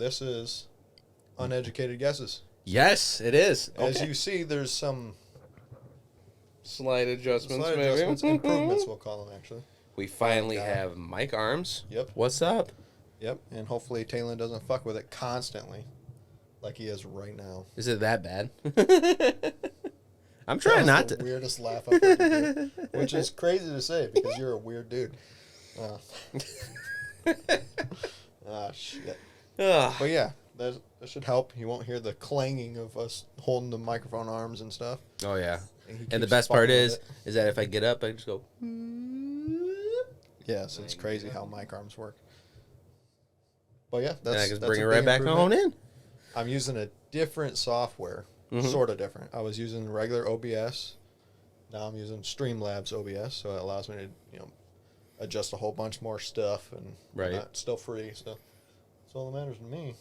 this is uneducated guesses. Yes, it is. As you see, there's some slight adjustments, improvements, we'll call them, actually. We finally have mic arms. Yep. What's up? Yep, and hopefully Taylen doesn't fuck with it constantly like he is right now. Is it that bad? I'm trying not to. Weirdest laugh I've heard you do, which is crazy to say because you're a weird dude. Shit. But yeah, that should help. You won't hear the clanging of us holding the microphone arms and stuff. Oh, yeah. And the best part is that if I get up, I just go... Yes, it's crazy how mic arms work. But yeah, I can bring it right back on in. I'm using a different software, sort of different. I was using regular OBS. Now I'm using Streamlabs OBS, so it allows me to, adjust a whole bunch more stuff and it's still free. So that's all that matters to me.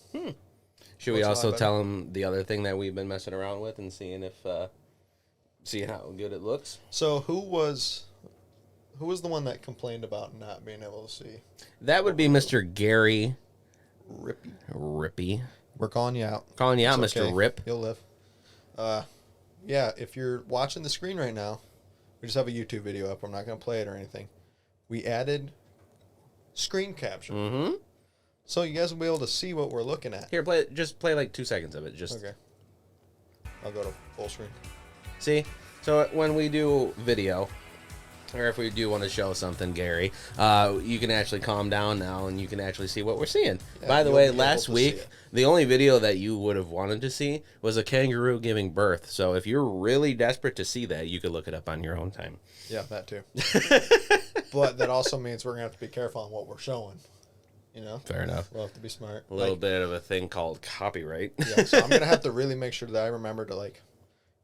Should we also tell them the other thing that we've been messing around with and seeing how good it looks? So who was the one that complained about not being able to see? That would be Mr. Gary Rippy. We're calling you out. Calling you out, It's Mr. okay. Rip. You'll live. Yeah, if you're watching the screen right now, we just have a YouTube video up. I'm not going to play it or anything. We added screen capture. So you guys will be able to see what we're looking at. Here, just play like 2 seconds of it. Okay. I'll go to full screen. See? So when we do video, or if we do want to show something, Gary, you can actually calm down now and you can actually see what we're seeing. Yeah, By the way, last week, the only video that you would have wanted to see was a kangaroo giving birth. So if you're really desperate to see that, you could look it up on your own time. Yeah, that too. But that also means we're going to have to be careful on what we're showing. Fair enough. We'll have to be smart. A little bit of a thing called copyright. Yeah, so I'm going to have to really make sure that I remember to,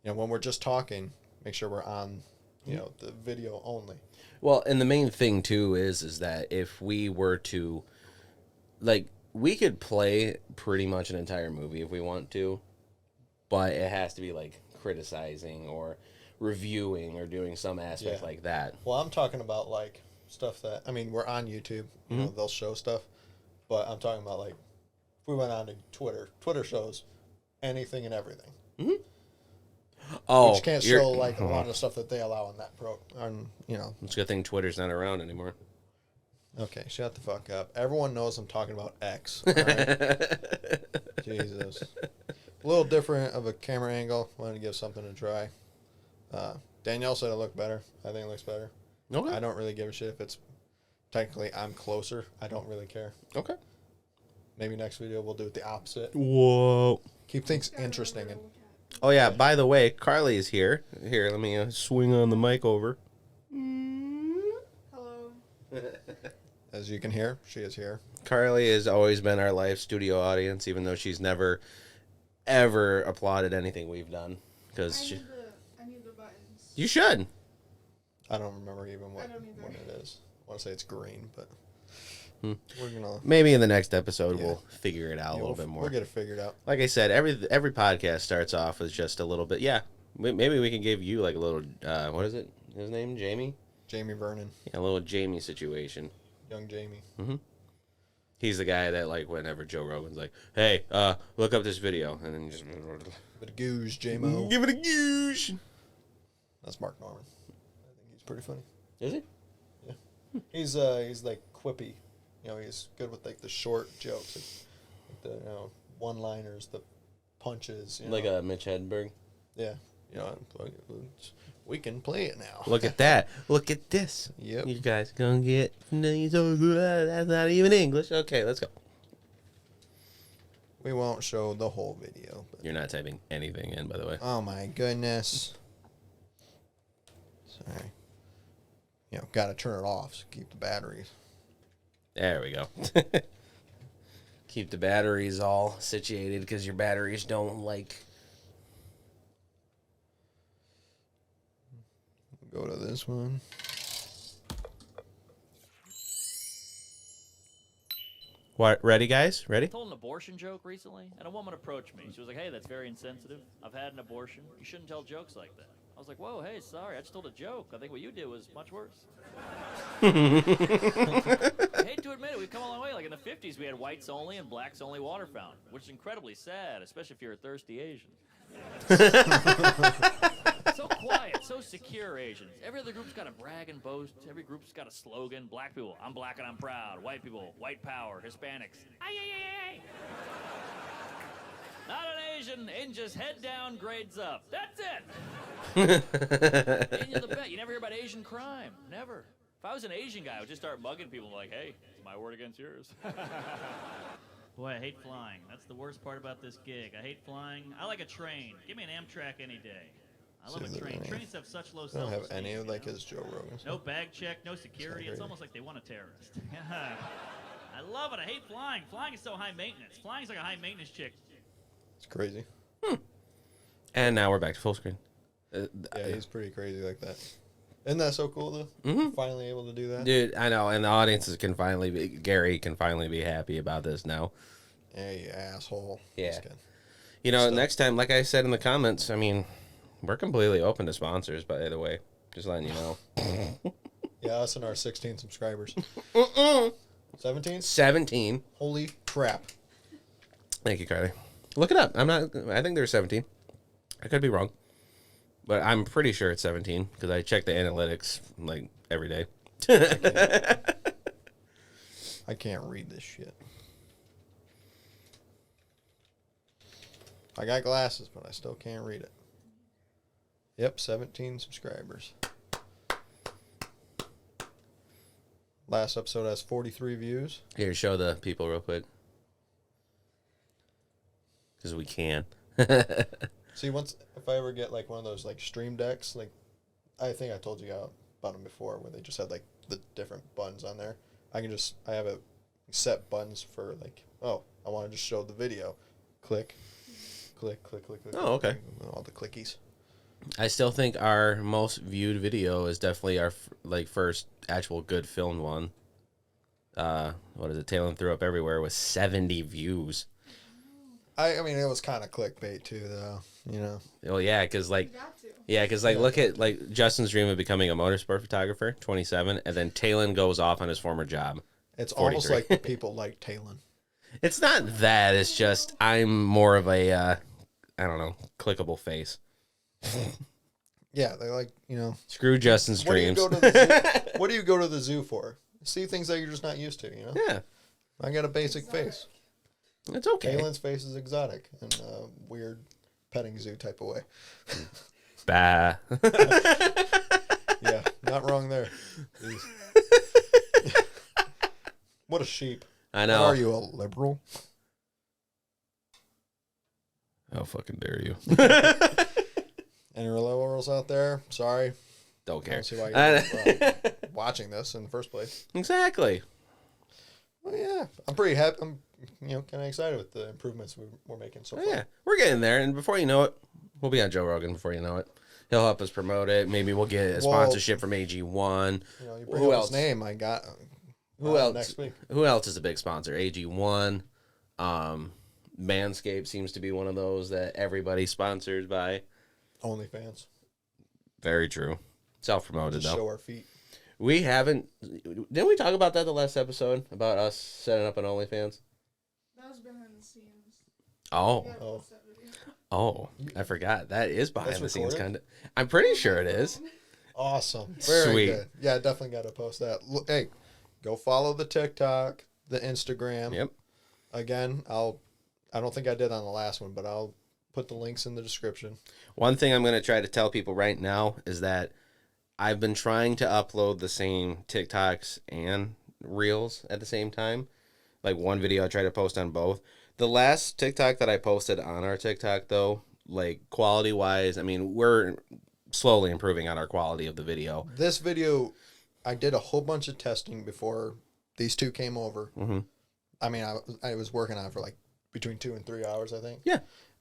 when we're just talking, make sure we're on, the video only. Well, and the main thing, too, is that if we were to, we could play pretty much an entire movie if we want to, but it has to be, criticizing or reviewing or doing some aspect like that. Well, I'm talking about, stuff that, we're on YouTube, they'll show stuff, but I'm talking about, if we went on to Twitter shows anything and everything. Oh, which can't show, a lot of stuff that they allow on that It's a good thing Twitter's not around anymore. Okay, shut the fuck up. Everyone knows I'm talking about X. All right? Jesus. A little different of a camera angle. Wanted to give something a try. Danielle said it looked better. I think it looks better. Okay. I don't really give a shit if it's technically I'm closer. I don't really care. Okay. Maybe next video we'll do it the opposite. Whoa. Keep things interesting. Oh, yeah, by the way, Carly is here. Here, let me swing on the mic over. Hello. As you can hear, she is here. Carly has always been our live studio audience, even though she's never, ever applauded anything we've done. I need the buttons. You should. I don't remember even what it is. I want to say it's green, but we're gonna maybe in the next episode we'll figure it out a little bit more. We'll get it figured out. Like I said, every podcast starts off with just a little bit. Yeah, maybe we can give you a little. What is it? His name, Jamie. Jamie Vernon. Yeah, a little Jamie situation. Young Jamie. He's the guy that whenever Joe Rogan's like, "Hey, look up this video," and then you just give it a goosh, J-Mo. Give it a goosh. That's Mark Norman. I think he's pretty funny. Is he? Yeah. He's quippy. He's good with the short jokes, the one-liners, the punches. Like a Mitch Hedberg. Yeah. We can play it now. Look at that. Look at this. Yep. You guys gonna get that's not even English. Okay, let's go. We won't show the whole video. But you're not typing anything in, by the way. Oh my goodness. Sorry. Gotta turn it off to keep the batteries. There we go. Keep the batteries all situated because your batteries don't Go to this one. What? Ready, guys? Ready? I told an abortion joke recently, and a woman approached me. She was like, "Hey, that's very insensitive. I've had an abortion. You shouldn't tell jokes like that." I was like, "Whoa, hey, sorry. I just told a joke. I think what you did was much worse." I hate to admit it. We've come a long way. Like in the 50s, we had whites only and blacks only water fountain, which is incredibly sad, especially if you're a thirsty Asian. So quiet, so secure Asians. Every other group's got a brag and boast. Every group's got a slogan. Black people, I'm black and I'm proud. White people, white power. Hispanics, ay, ay, ay, ay. Not an Asian, and just head down, grades up. That's it. And you're the bet. You never hear about Asian crime. Never. If I was an Asian guy, I would just start mugging people like, hey, it's my word against yours. Boy, I hate flying. That's the worst part about this gig. I hate flying. I like a train. Give me an Amtrak any day. I love a train. Trains have such low I don't self-esteem. have any of you like know? his Joe Rogan's. No bag check, no security. It's great. almost like they want a terrorist. I love it. I hate flying. Flying is so high maintenance. Flying's like a high maintenance chick. It's crazy. And now we're back to full screen. Yeah, he's pretty crazy like that. Isn't that so cool though? Finally able to do that. Dude, I know, and the audiences can finally be, Gary can finally be happy about this now. Hey, you asshole. Yeah. Just kidding. You know, Stuff. next time, like I said in the comments, I mean, we're completely open to sponsors, by the way. Just letting you know. Yeah, us and our 16 subscribers. 17? 17. Holy crap. Thank you, Carly. Look it up. I think there's 17. I could be wrong. But I'm pretty sure it's 17 because I check the analytics like every day. I can't read this shit. I got glasses, but I still can't read it. Yep, 17 subscribers. Last episode has 43 views. Here, show the people real quick. Because we can. See, if I ever get like one of those like stream decks, like I think I told you about them before, where they just had like the different buttons on there. I have a set buttons for like, oh, I want to just show the video. Click, click, click, click, click. Oh, okay. All the clickies. I still think our most viewed video is definitely our first actual good filmed one. What is it? Taylen threw up everywhere with 70 views. I mean, it was kind of clickbait too, though. You know. Oh yeah, because like You got to. yeah, because like look at like Justin's dream of becoming a motorsport photographer, 27, and then Taylen goes off on his former job. It's almost 43. like the people like Taylen. It's not that. It's just I'm more of a I don't know, clickable face. Yeah, they like, you know. Screw Justin's What do you dreams. go to the zoo? What do you go to the zoo for? See things that you're just not used to, you know. Yeah, I got a basic face. it's okay. Taylen's face is exotic in a weird petting zoo type of way. Bah. Yeah, not wrong there. Jeez. What a sheep. I know. Are you a liberal? How fucking dare you? Any liberals out there? Sorry. Don't I care. don't see why you're watching this in the first place. Exactly. Well, yeah, I'm pretty happy. I'm, kind of excited with the improvements we're making so far. Yeah, we're getting there, and before you know it, we'll be on Joe Rogan. Before you know it, he'll help us promote it. Maybe we'll get a Well, sponsorship from AG1. You bring Who up else? his name. I got. Who else? Next week. Who else is a big sponsor? AG1. Manscaped seems to be one of those that everybody sponsors by. OnlyFans. Very true. Self-promoted Just though. show our feet. We haven't. Didn't we talk about that the last episode about us setting up an OnlyFans? That was behind the scenes. Oh, We gotta oh, post that video. I forgot. That is behind That's the scenes, recorded? kind of. I'm pretty sure it is. Awesome. Very Sweet. good. Yeah, definitely got to post that. Look, hey, go follow the TikTok, the Instagram. Yep. Again, I don't think I did on the last one, but I'll put the links in the description. One thing I'm going to try to tell people right now is that I've been trying to upload the same TikToks and Reels at the same time. Like one video I try to post on both. The last TikTok that I posted on our TikTok, though, like quality-wise, I mean, we're slowly improving on our quality of the video. This video, I did a whole bunch of testing before these two came over. Mm-hmm. I mean, I was working on it for like between 2 and 3 hours, I think. Yeah.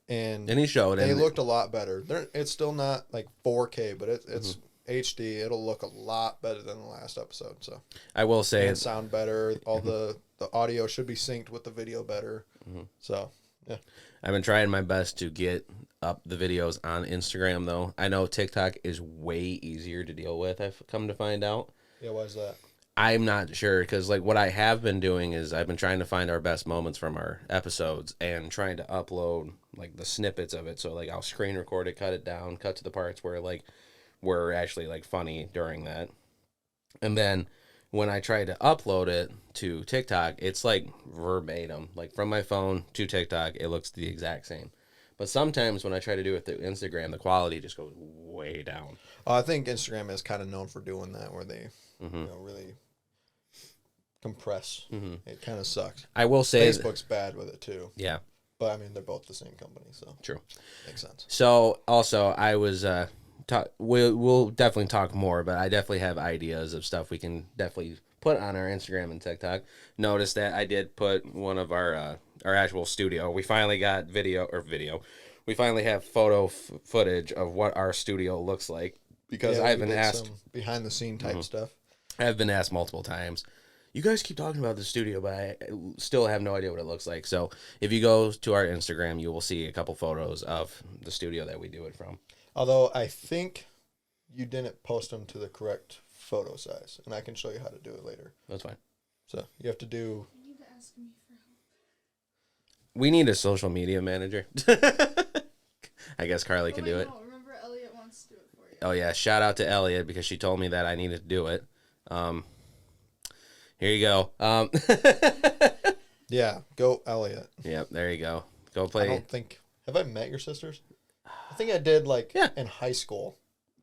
And And he showed they it. looked a lot better. It's still not like 4K, but it's Mm-hmm. HD. It'll look a lot better than the last episode. So I will say and sound better. All the audio should be synced with the video better. Mm-hmm. So yeah, I've been trying my best to get up the videos on Instagram, though. I know TikTok is way easier to deal with, I've come to find out. yeah. Why is that? I'm not sure because like what I have been doing is I've been trying to find our best moments from our episodes and trying to upload like the snippets of it. So like I'll screen record it, cut it down, cut to the parts where like were actually like funny during that. And then when I try to upload it to TikTok, it's like verbatim, like from my phone to TikTok, it looks the exact same. But sometimes when I try to do it through Instagram, the quality just goes way down. I think Instagram is kind of known for doing that, where they really compress. It kind of sucks. I will say Facebook's bad with it too. Yeah. But I mean, they're both the same company, so True. Makes sense. So also, I was we'll definitely talk more, but I definitely have ideas of stuff we can definitely put on our Instagram and TikTok. Notice that I did put one of our actual studio. We finally got video. We finally have photo footage of what our studio looks like because I've been asked some behind the scene type stuff. I've been asked multiple times. You guys keep talking about the studio, but I still have no idea what it looks like. So if you go to our Instagram, you will see a couple photos of the studio that we do it from. Although I think you didn't post them to the correct photo size, and I can show you how to do it later. That's fine. So you have to do. You need to ask me for help. We need a social media manager. I guess Carly can do it. No, remember Elliot wants to do it for you. Oh yeah, shout out to Elliot because she told me that I needed to do it. Here you go. Yeah, go Elliot. Yep, there you go. Go I play. don't think. Have I met your sisters? I think I did, Yeah. in high school.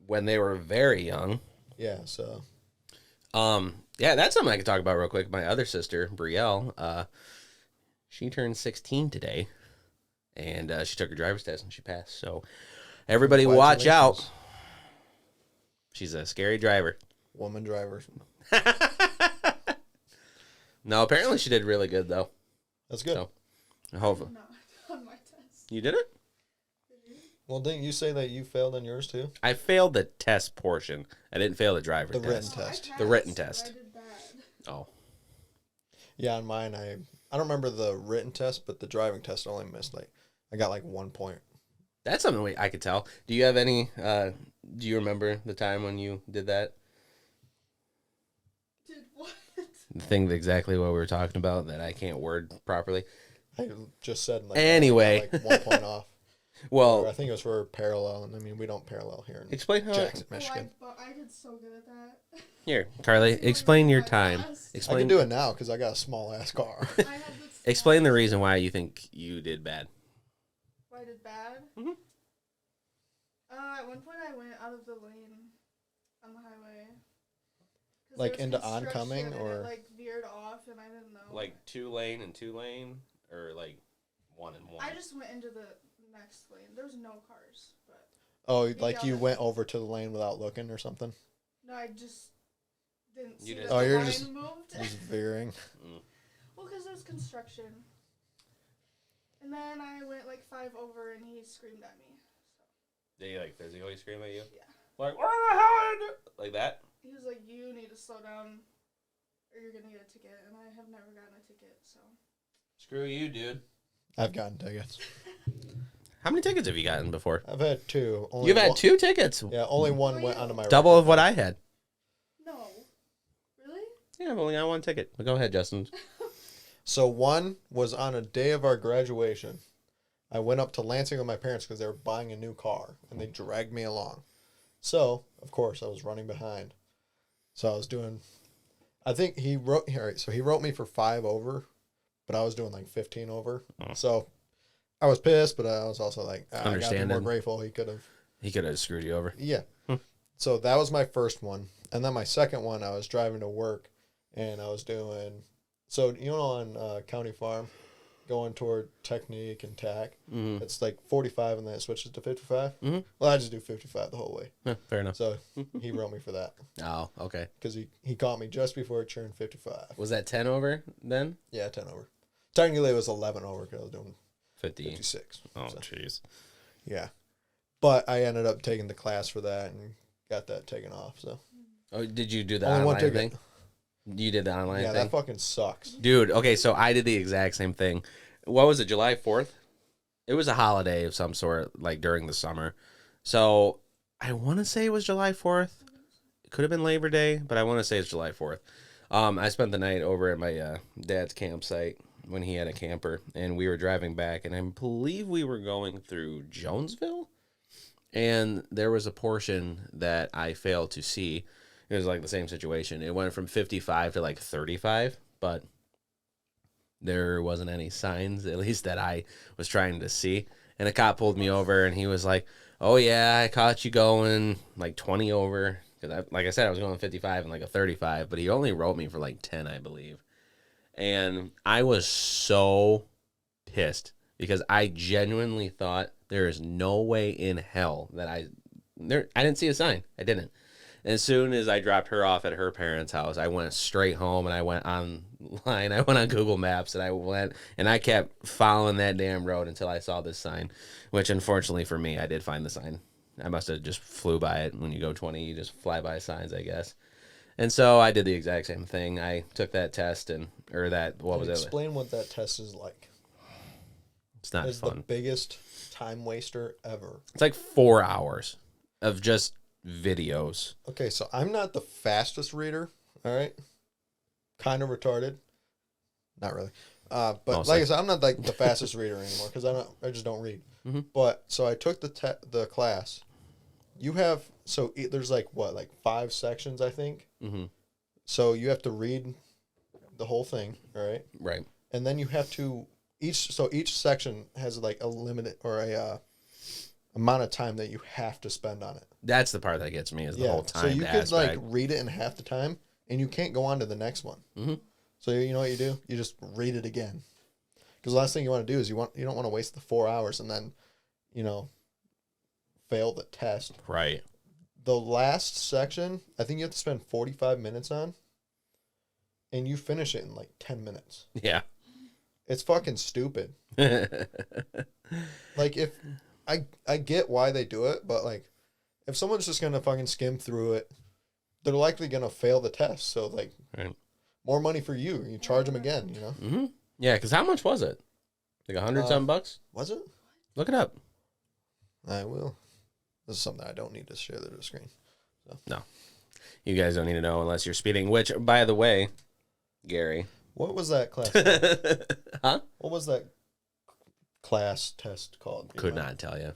When they were very young. Yeah, so. Yeah, that's something I can talk about real quick. My other sister, Brielle, she turned 16 today, and she took her driver's test and she passed. So everybody watch out. Congratulations. She's a scary driver. Woman driver. No, apparently she did really good though. That's good. So, hopefully. Not on my test. You did it? Well, didn't you say that you failed on yours too? I failed the test portion. I didn't fail the driver's The written test. test. I The written passed, test. but I did bad. Oh. Yeah, on mine, I don't remember the written test, but the driving test I only missed I got 1 point. That's something I could tell. Do you have any, do you remember the time when you did that? Did what? The thing exactly what we were talking about that I can't word properly? I just said Anyway. I got 1 point off. Well, I think it was for parallel, and I mean we don't parallel here in explain how. Jackson, Michigan. I did so good at that. Here, Carly, explain your time. I Explain. can do it now because I got a small ass car. I had this Explain the reason why you think you did bad. Why I did bad? Mhm. At one point I went out of the lane on the highway. 'Cause Like there was into construction oncoming, and or- it, veered off and I didn't know. Like 2-lane and 2-lane, or like 1 and 1. I just went into the next lane. There was no cars, but Oh, Maybe like I'll you just- went over to the lane without looking or something? no, I just didn't You see just- that Oh, the you're line just- moved. Just veering. Well, because there was construction. And then I went 5 over and he screamed at me. Did he like physically scream at you? Yeah. Like, what the hell are you doing? Like that? He was like, you need to slow down or you're going to get a ticket. And I have never gotten a ticket, so. Screw you, dude. I've gotten tickets. How many tickets have you gotten before? I've had 2. Only You've had one- 2 tickets. Yeah, only one went onto my Double record. of what I had. No. Really? Yeah, I've only got 1 ticket. But go ahead, Justin. So one was on a day of our graduation. I went up to Lansing with my parents because they were buying a new car, and they dragged me along. So, of course, I was running behind. So I was doing, I think he wrote, all right, so he wrote me for 5 over, but I was doing 15 over. So I was pissed, but I was also I gotta be more Understanding. grateful he could have. He could have screwed you over. Yeah. So that was my first one. And then my second one, I was driving to work, and I was doing, so on County Farm, going toward Technique and TAC, it's 45 and then it switches to 55. Well, I just do 55 the whole way. Yeah, fair enough. So he wrote me for that Oh, okay. because he caught me just before it turned 55. Was that 10 over then? Yeah, 10 over. Technically, it was 11 over because I was doing 50. 56. Oh, So, jeez. yeah. But I ended up taking the class for that and got that taken off. So Oh, did you do the Only one online ticket. thing? You did the online yeah, thing? that fucking sucks. Dude, okay, so I did the exact same thing. What was it, July 4th? It was a holiday of some sort, during the summer. So I want to say it was July 4th. It could have been Labor Day, but I want to say it's July 4th. I spent the night over at my dad's campsite when he had a camper, and we were driving back, and I believe we were going through Jonesville, and there was a portion that I failed to see. It was like the same situation. It went from 55 to like 35, but there wasn't any signs, at least that I was trying to see. And a cop pulled me over, and he was like, "Oh yeah, I caught you going like 20 over." Because like I said, I was going 55 and like a 35, but he only wrote me for like 10, I believe. And I was so pissed because I genuinely thought there is no way in hell that I didn't see a sign. I didn't. And as soon as I dropped her off at her parents' house, I went straight home and I went online. I went on Google Maps and I kept following that damn road until I saw this sign, which unfortunately for me, I did find the sign. I must have just flew by it. When you go 20, you just fly by signs, I guess. And so I did the exact same thing. I took that test Explain what that test is like. It's not It's fun. the biggest time waster ever. It's like 4 hours of just videos. Okay, so I'm not the fastest reader, all right? Kind of retarded. Not really. But Mostly. like I said, I'm not like the fastest reader anymore because I just don't read. Mm-hmm. But so I took the class. You have there's like 5 sections, I think. Mm-hmm. So you have to read the whole thing, all right? Right. And then you have to each section has like a limit or a amount of time that you have to spend on it. That's the part that gets me is the whole time. So you could aspect. read it in half the time, and you can't go on to the next one. Mm-hmm. So you know what you do? You just read it again. Because the last thing you want to do is you don't want to waste the 4 hours and then, fail the test. Right. The last section, I think you have to spend 45 minutes on, and you finish it in like 10 minutes. Yeah. It's fucking stupid. Like if I get why they do it, but like if someone's just gonna fucking skim through it, they're likely gonna fail the test. So like, right. More money for you. You charge them again. Mm-hmm. Yeah, because how much was it? Like $100 bucks? Was it? Look it up. I will. This is something I don't need to share the screen. So. No, you guys don't need to know unless you're speeding. Which, by the way, Gary, what was that class? huh? What was that class test called? Could not tell you.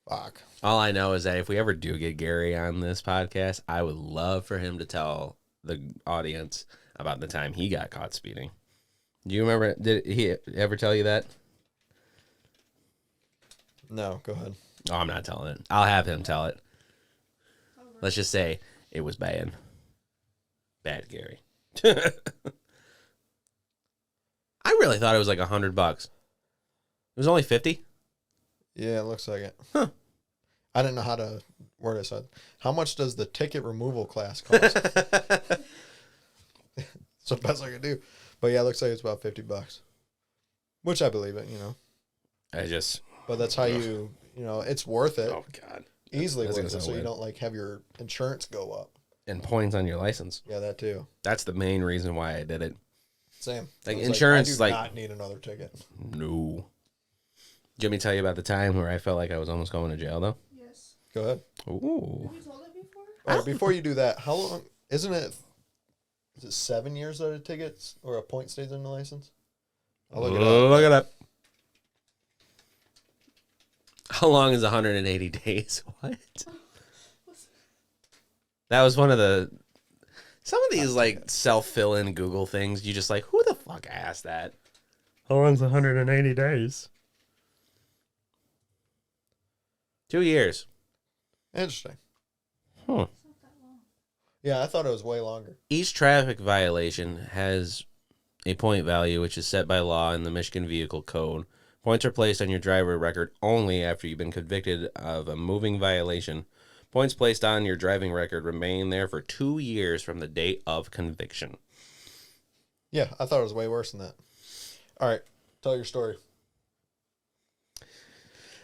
Fuck. All I know is that if we ever do get Gary on this podcast, I would love for him to tell the audience about the time he got caught speeding. Do you remember? Did he ever tell you that? No, go ahead. Oh, I'm not telling it. I'll have him tell it. Let's just say it was bad. Bad Gary. I really thought it was like $100. It was only 50. Yeah, it looks like it. Huh. I didn't know how to word it. So how much does the ticket removal class cost? It's the best I can do. But yeah, it looks like it's about $50. Which I believe it, But that's how it's worth it. Oh, God. Easily That's worth it, gonna so sound you weird. don't like have your insurance go up. And points on your license. Yeah, that too. That's the main reason why I did it. Same. Like I was insurance, I do not need another ticket. No. Did you want me to tell you about the time where I felt like I was almost going to jail, though? Yes. Go ahead. Ooh. Have you told it before? All right, before you do that, how long isn't it? Is it 7 years that a ticket or a point stays in the license? I'll look it up. Look it up. How long is 180 days? What? That was one of the... Some of these, like, self-fill-in Google things, you just like, who the fuck asked that? How long's 180 days? 2 years. Interesting. Huh. It's not that long. Yeah, I thought it was way longer. Each traffic violation has a point value, which is set by law in the Michigan Vehicle Code. Points are placed on your driver record only after you've been convicted of a moving violation. Points placed on your driving record remain there for 2 years from the date of conviction. Yeah, I thought it was way worse than that. All right, tell your story.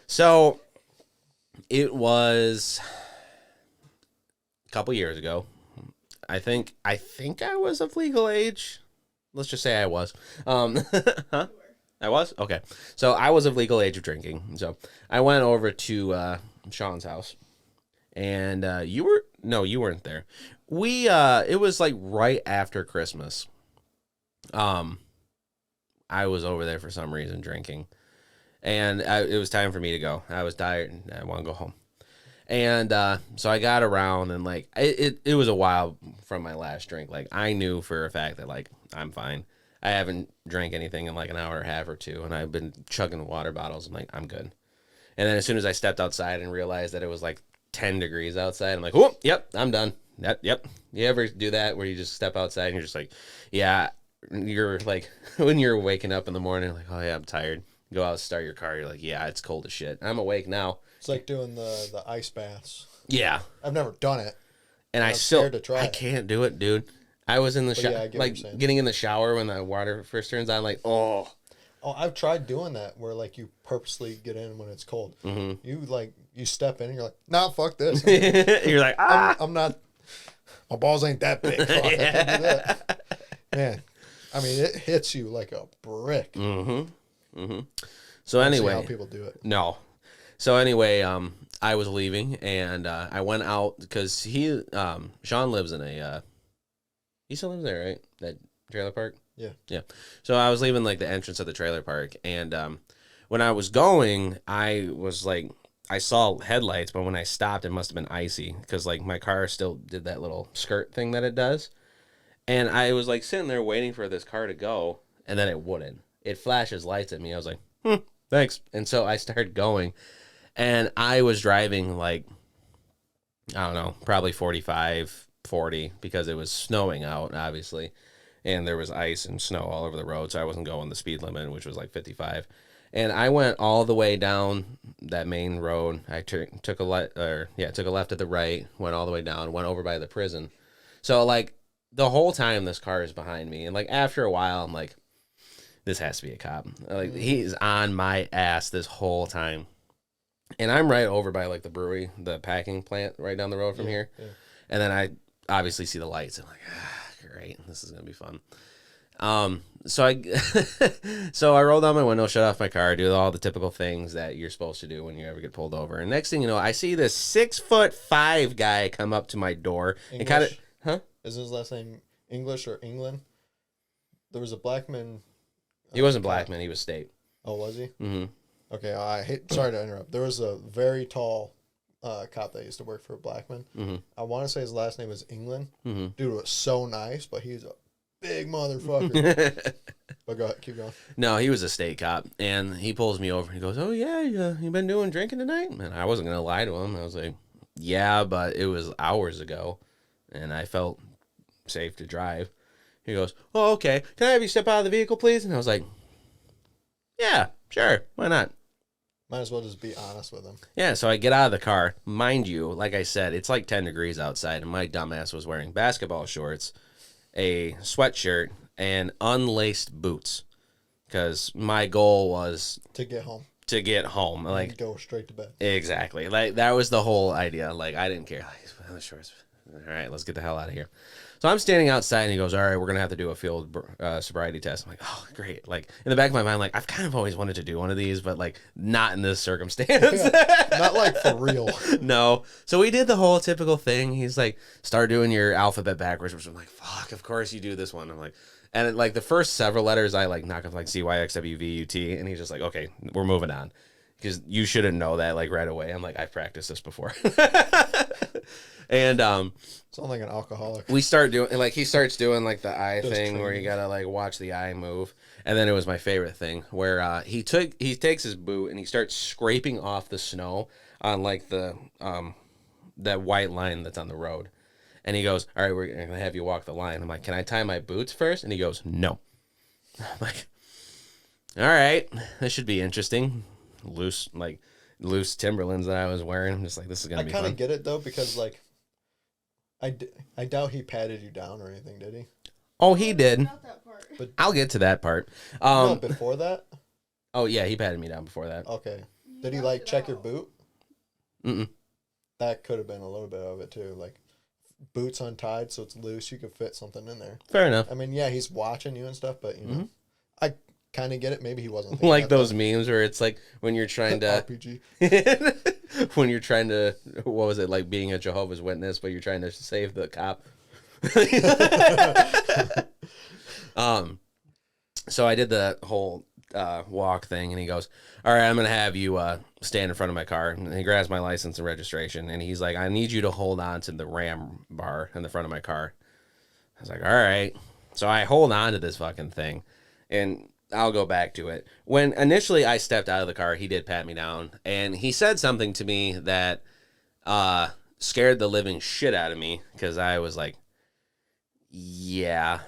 So, it was a couple years ago. I think I was of legal age. Let's just say I was. Huh? I was? Okay. So I was of legal age of drinking. So I went over to Sean's house. And you were No, you weren't there. It was like right after Christmas. I was over there for some reason drinking, and it was time for me to go. I was tired and I want to go home. And so I got around, and like it was a while from my last drink. Like I knew for a fact that like I'm fine. I haven't drank anything in like an hour and a half or two, and I've been chugging water bottles. I'm like, I'm good. And then as soon as I stepped outside and realized that it was like 10 degrees outside, I'm like, oh, yep, I'm done. Yep. You ever do that where you just step outside and you're just like, yeah, you're like, when you're waking up in the morning, like, oh yeah, I'm tired. Go out, start your car. You're like, yeah, it's cold as shit. I'm awake now. It's like doing the ice baths. Yeah. I've never done it. And I'm scared to try I it. can't do it, dude. I was in the shower, yeah, I get what like you're saying. getting in the shower when the water first turns on, like, oh. Oh, I've tried doing that where like you purposely get in when it's cold. Mm-hmm. You step in and you're like, nah, fuck this. You're like, ah. I'm not. My balls ain't that big. Fuck, I can't do that. Man, I mean, it hits you like a brick. Mm-hmm. Mm-hmm. See So anyway, how people do it. no. So anyway, I was leaving and I went out because Sean lives in a. He still lives there, right? That trailer park. Yeah. Yeah. So I was leaving like the entrance of the trailer park, and when I was going, I was like, I saw headlights, but when I stopped, it must have been icy because like my car still did that little skirt thing that it does, and I was like sitting there waiting for this car to go, and then it wouldn't. It flashes lights at me. I was like, thanks, and so I started going, and I was driving like, I don't know, probably 45, 40 because it was snowing out, obviously. And there was ice and snow all over the road, so I wasn't going the speed limit, which was like 55. And I went all the way down that main road. I took a left at the right, went all the way down, went over by the prison. So like the whole time this car is behind me, and like after a while, I'm like, this has to be a cop. Like he's on my ass this whole time. And I'm right over by like the brewery, the packing plant right down the road from here. Yeah. And then I obviously see the lights. I'm like, great, this is gonna be fun. So I roll down my window, shut off my car, do all the typical things that you're supposed to do when you ever get pulled over. And next thing you know, I see this 6'5" guy come up to my door and kind of, huh? Is his last name English or England? There was a black man. He wasn't black man. He was state. Oh, was he? Mm-hmm. Okay, sorry to interrupt. There was a very tall cop that used to work for Blackman. Mm-hmm. I want to say his last name was England. Mm-hmm. Dude was so nice, but he's a big motherfucker. But go ahead, keep going. No, he was a state cop, and he pulls me over and he goes, "Oh yeah, you been doing drinking tonight?" And I wasn't gonna lie to him. I was like, "Yeah, but it was hours ago, and I felt safe to drive." He goes, "Oh okay, can I have you step out of the vehicle, please?" And I was like, "Yeah, sure, why not?" Might as well just be honest with him. Yeah, so I get out of the car. Mind you, like I said, it's like 10 degrees outside, and my dumbass was wearing basketball shorts, a sweatshirt, and unlaced boots. Because my goal was to get home. Like, and go straight to bed. Exactly. Like, that was the whole idea. Like, I didn't care. Like, the shorts. All right, let's get the hell out of here. So I'm standing outside, and he goes, "All right, we're going to have to do a field sobriety test." I'm like, "Oh, great." Like, in the back of my mind, like, I've kind of always wanted to do one of these, but, like, not in this circumstance. Yeah, not, like, for real. No. So we did the whole typical thing. He's like, start doing your alphabet backwards, which I'm like, fuck, of course you do this one. I'm like, and, like, the first several letters, I, like, knock off, like, CYXWVUT, and he's just like, okay, we're moving on. Because you shouldn't know that, like, right away. I'm like, I've practiced this before. And sound like an alcoholic. we start doing, like, he starts doing like the eye thing where you gotta like watch the eye move, and then it was my favorite thing where he takes his boot and he starts scraping off the snow on like the that white line that's on the road, and he goes, "All right, we're gonna have you walk the line." I'm like, "Can I tie my boots first?" And he goes, "No." I'm like, "All right, this should be interesting." Loose Timberlands that I was wearing. I'm just like, this is gonna be fun. I kind of get it though, because like I doubt he patted you down or anything, did he? Oh, he did. Not that part. But I'll get to that part. no, before that? Oh yeah, he patted me down before that. Okay. Did he like check your boot? Mm-mm. That could have been a little bit of it too. Like boots untied so it's loose, you could fit something in there. Fair enough. I mean, yeah, he's watching you and stuff, but you know, Mm-hmm. I kind of get it. Maybe he wasn't thinking Like that, those though. memes where it's like when you're trying to RPG. when you're trying to, what was it, like being a Jehovah's Witness, but you're trying to save the cop. So I did the whole walk thing, and he goes, all right, I'm going to have you stand in front of my car. And he grabs my license and registration, and he's like, I need you to hold on to the ram bar in the front of my car. I was like, all right. So I hold on to this fucking thing, and I'll go back to it. When initially I stepped out of the car, he did pat me down, and he said something to me that scared the living shit out of me, because I was like, yeah.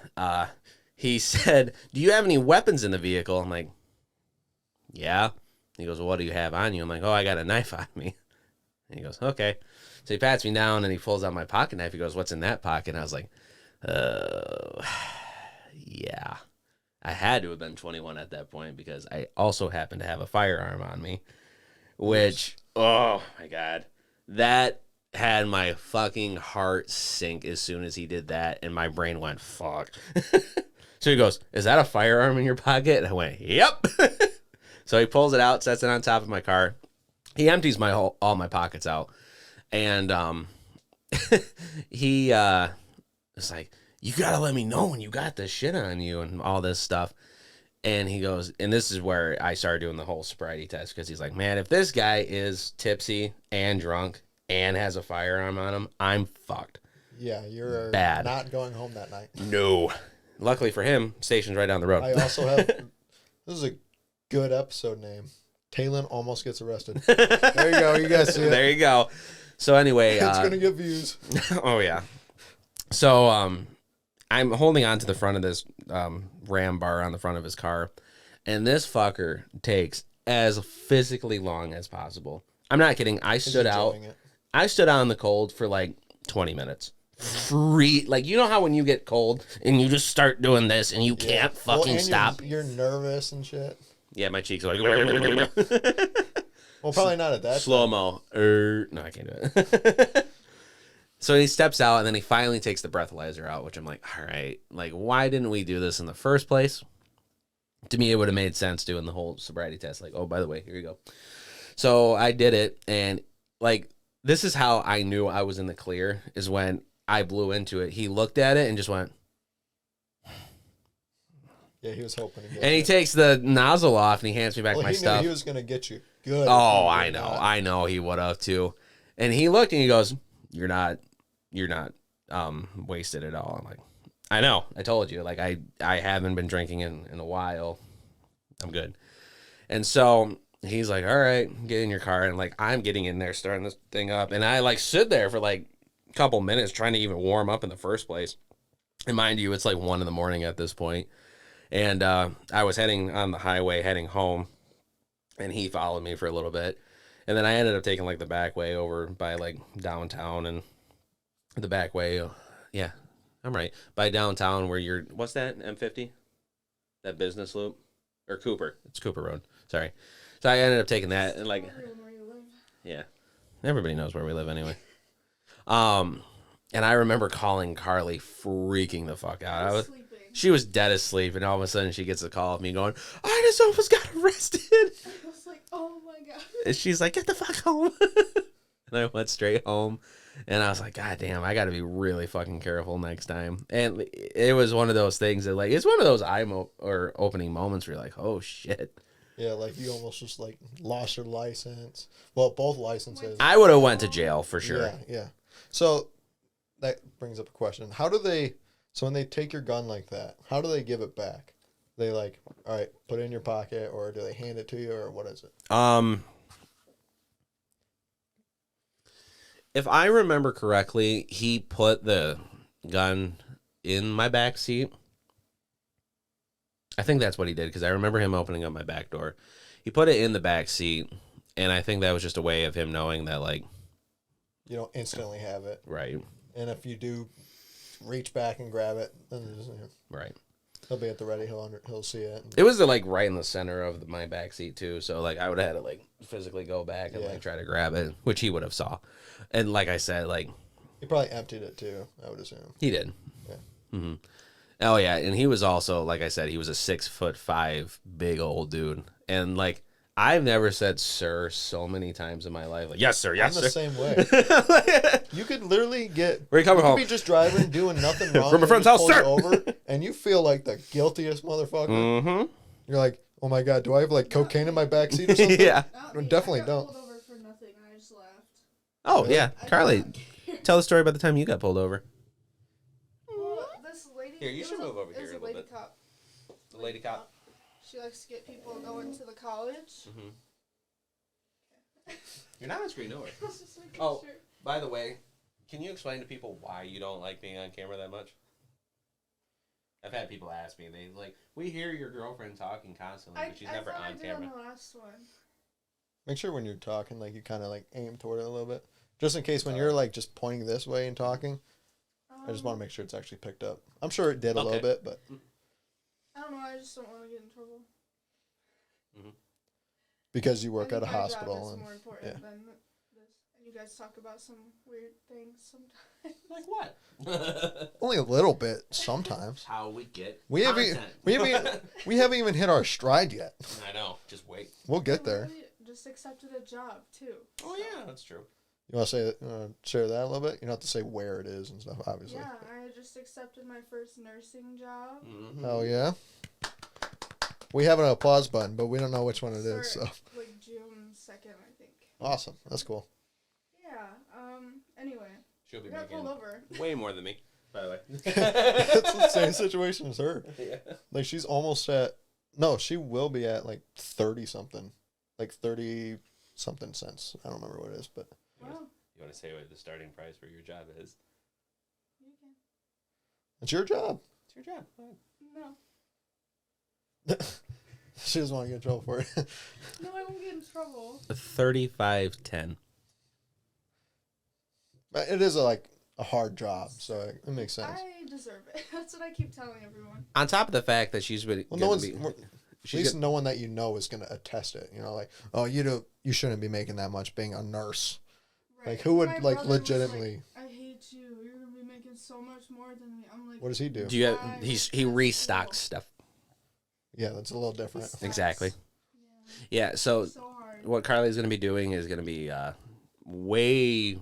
He said, do you have any weapons in the vehicle? I'm like, yeah. He goes, well, what do you have on you? I'm like, oh, I got a knife on me. And he goes, okay. So he pats me down, and he pulls out my pocket knife. He goes, what's in that pocket? And I was like, yeah. I had to have been 21 at that point, because I also happened to have a firearm on me, which, oh my God, that had my fucking heart sink as soon as he did that, and my brain went, fuck. So he goes, is that a firearm in your pocket? And I went, yep. So he pulls it out, sets it on top of my car. He empties all my pockets out, and he was like, you gotta let me know when you got this shit on you and all this stuff. And he goes, and this is where I started doing the whole sobriety test, because he's like, man, if this guy is tipsy and drunk and has a firearm on him, I'm fucked. Yeah, you're bad. Not going home that night. No. Luckily for him, station's right down the road. I also have, this is a good episode name. Taylen almost gets arrested. There you go. You guys see it. There you go. So anyway. It's going to get views. Oh, yeah. So I'm holding on to the front of this ram bar on the front of his car, and this fucker takes as physically long as possible. I'm not kidding. I stood out in the cold for like 20 minutes. Free, like, you know how when you get cold and you just start doing this and you can't fucking stop. You're nervous and shit. Yeah, my cheeks are like. Well, probably not at that. Slow mo. No, I can't do it. So he steps out, and then he finally takes the breathalyzer out, which I'm like, all right, like, why didn't we do this in the first place? To me, it would have made sense doing the whole sobriety test. Like, oh, by the way, here you go. So I did it, and like, this is how I knew I was in the clear, is when I blew into it. He looked at it and just went. Yeah, he was hoping to get And he takes the nozzle off, and he hands me back my stuff. He was going to get you good. Oh, I know. I know he would have, too. And he looked, and he goes, you're not wasted at all. I'm like, I know. I told you. Like, I haven't been drinking in a while. I'm good. And so he's like, all right, get in your car. And, like, I'm getting in there, starting this thing up. And I, like, stood there for, like, a couple minutes trying to even warm up in the first place. And mind you, it's, like, 1 a.m. at this point. And I was heading on the highway, heading home. And he followed me for a little bit. And then I ended up taking, like, the back way over by, like, downtown. And the back way, yeah, I'm right. By downtown where you're, what's that, M50? That business loop? Or Cooper. It's Cooper Road. Sorry. So I ended up taking that. And, like, yeah. Everybody knows where we live anyway. And I remember calling Carly, freaking the fuck out. She was dead asleep, and all of a sudden she gets a call of me going, I just almost got arrested. I was like, oh my God. And she's like, get the fuck home. And I went straight home, and I was like, God damn, I got to be really fucking careful next time. And it was one of those things that, like, it's one of those opening moments where you're like, oh shit. Yeah, like you almost just like lost your license. Well, both licenses. I would have went to jail for sure. Yeah, yeah. So that brings up a question. How do they, so when they take your gun like that, how do they give it back? They like, all right, put it in your pocket, or do they hand it to you, or what is it? If I remember correctly, he put the gun in my back seat. I think that's what he did, because I remember him opening up my back door. He put it in the back seat, and I think that was just a way of him knowing that, like, you don't instantly have it. Right. And if you do reach back and grab it, then right. He'll be at the ready. He'll see it. It was like right in the center of my back seat too, so like I would have had to like physically go back and like try to grab it, which he would have saw. And like I said, like he probably emptied it too, I would assume. He did. Yeah. Mm-hmm. Oh yeah, and he was also, like I said, he was a 6'5" big old dude, and like I've never said sir so many times in my life. Like, yes, sir, I'm yes, the sir. same way. You could literally get. Where you coming could home? be just driving, doing nothing wrong. From a and friend's they house, pull you sir. over, and you feel like the guiltiest motherfucker. Mm-hmm. You're like, oh my god, do I have like cocaine in my backseat or something? Yeah. Definitely I got don't. pulled over for nothing. And I just laughed. Oh, Really? yeah. I did Carly, not care. tell the story about the time you got pulled over. Well, this lady. Here, you it should was move over it here was a little lady bit. cop. The lady cop. She likes to get people going to the college. Mm-hmm. You're not on screen, no way. I was just making Oh. sure. By the way, can you explain to people why you don't like being on camera that much? I've had people ask me. They like, we hear your girlfriend talking constantly, but she's never I on did camera. on the last one. Make sure when you're talking, like you kind of like aim toward it a little bit, just in case when you're like just pointing this way and talking. I just want to make sure it's actually picked up. I'm sure it did a little Okay. bit, but I don't know. I just don't want to get in trouble. because you I work think at a my hospital job is and more important yeah. than this. And you guys talk about some weird things sometimes. Like what? only a little bit sometimes. How we get We haven't content. we haven't even hit our stride yet. I know. Just wait. We'll get I there. literally just accepted a job too. Oh yeah, that's true. You want to say share that a little bit? You don't have to say where it is and stuff, obviously. Yeah, I just accepted my first nursing job. Mm-hmm. Oh yeah. We have an applause button, but we don't know which one it is. So Like June 2nd, I think. awesome. That's cool. Yeah. Anyway, She'll be I got pulled making over. way more than me, by the way. It's the same situation as her. Yeah. Like she's almost at no, she will be at like 30 something. Like 30 something cents. I don't remember what it is, but Wow. You want to say what the starting price for your job is? You can. it's your job. It's your job. No. She doesn't want to get in trouble for it. No, I won't get in trouble. 35.10. But it is a hard job, so it makes sense. I deserve it. That's what I keep telling everyone. On top of the fact that she's been, Well, no one's be, at she's least gonna- no one that you know is going to attest it. You know, like, oh, you shouldn't be making that much being a nurse. Right. Like, who would, My like, brother was legitimately- like, I hate you. You're going to be making so much more than me. I'm like, What does he do? do you have, he restocks stuff. Yeah, that's a little different. Sucks. Exactly. Yeah. Yeah. So So hard. what Carly's going to be doing is going to be way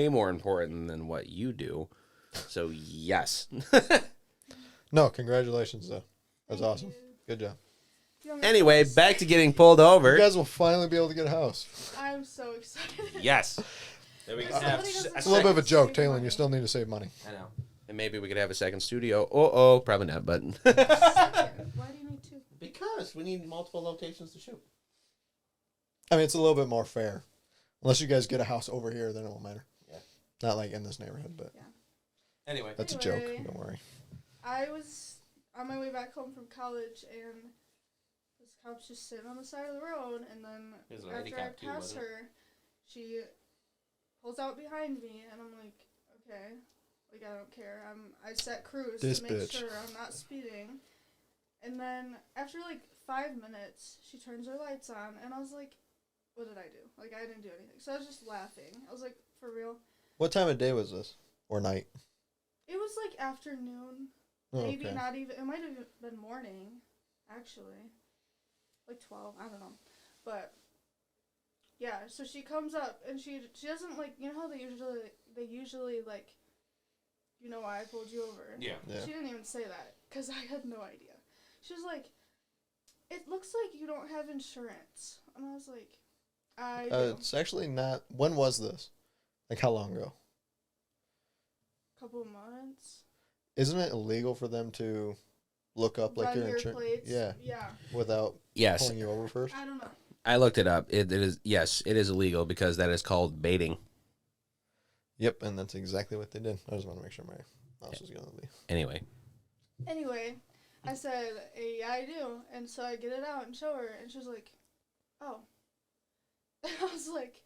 more important than what you do. So yes. No, congratulations, though. That's Thank awesome. you. Good job. You want me to Anyway, say- back to getting pulled over. You guys will finally be able to get a house. I'm so excited. Yes. Then we If can have somebody doesn't It's a little bit of a joke, Save Taylen. money. You still need to save money. I know. And maybe we could have a second studio. Oh, probably not, but Why do you need to? because we need multiple locations to shoot. I mean, it's a little bit more fair. Unless you guys get a house over here, then it won't matter. Yeah. Not like in this neighborhood, but Anyway, that's a joke. Anyway. Don't worry. I was on my way back home from college, and this cop's just sitting on the side of the road, and then There's a lady after I cop too, pass wasn't it? her, she pulls out behind me, and I'm like, okay, like I don't care. I set cruise This to make bitch. sure I'm not speeding, and then after like 5 minutes, she turns her lights on, and I was like, what did I do? Like I didn't do anything, so I was just laughing. I was like, for real? What time of day was this? Or night? It was like afternoon. Oh, Maybe okay. not even. It might have been morning, actually. Like 12. I don't know. But yeah, so she comes up and she doesn't like, you know how they usually like, you know why I pulled you over. yeah. Yeah. She didn't even say that because I had no idea. She was like, it looks like you don't have insurance, and I was like, I do. It's actually not. When was this? Like how long ago? Couple of months. Isn't it illegal for them to look up like Run your your insurance? plates. Yeah, Yeah. without Yes, pulling you over first. I don't know. I looked it up. It is yes, it is illegal because that is called baiting. Yep, and that's exactly what they did. I just want to make sure my mouse was gonna be. Anyway, Anyway, I said, hey, yeah, I do. And so I get it out and show her, and she was like, oh. And I was like,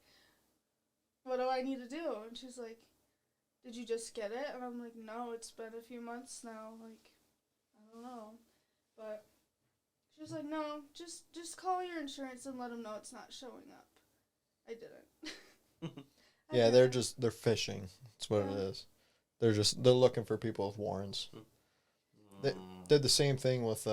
what do I need to do? And she's like, did you just get it? And I'm like, no, it's been a few months now. Like, I don't know. But she was like, no, just call your insurance and let them know it's not showing up. I didn't. Yeah, they're fishing. That's what it Yeah. is. They're looking for people with warrants. They did the same thing with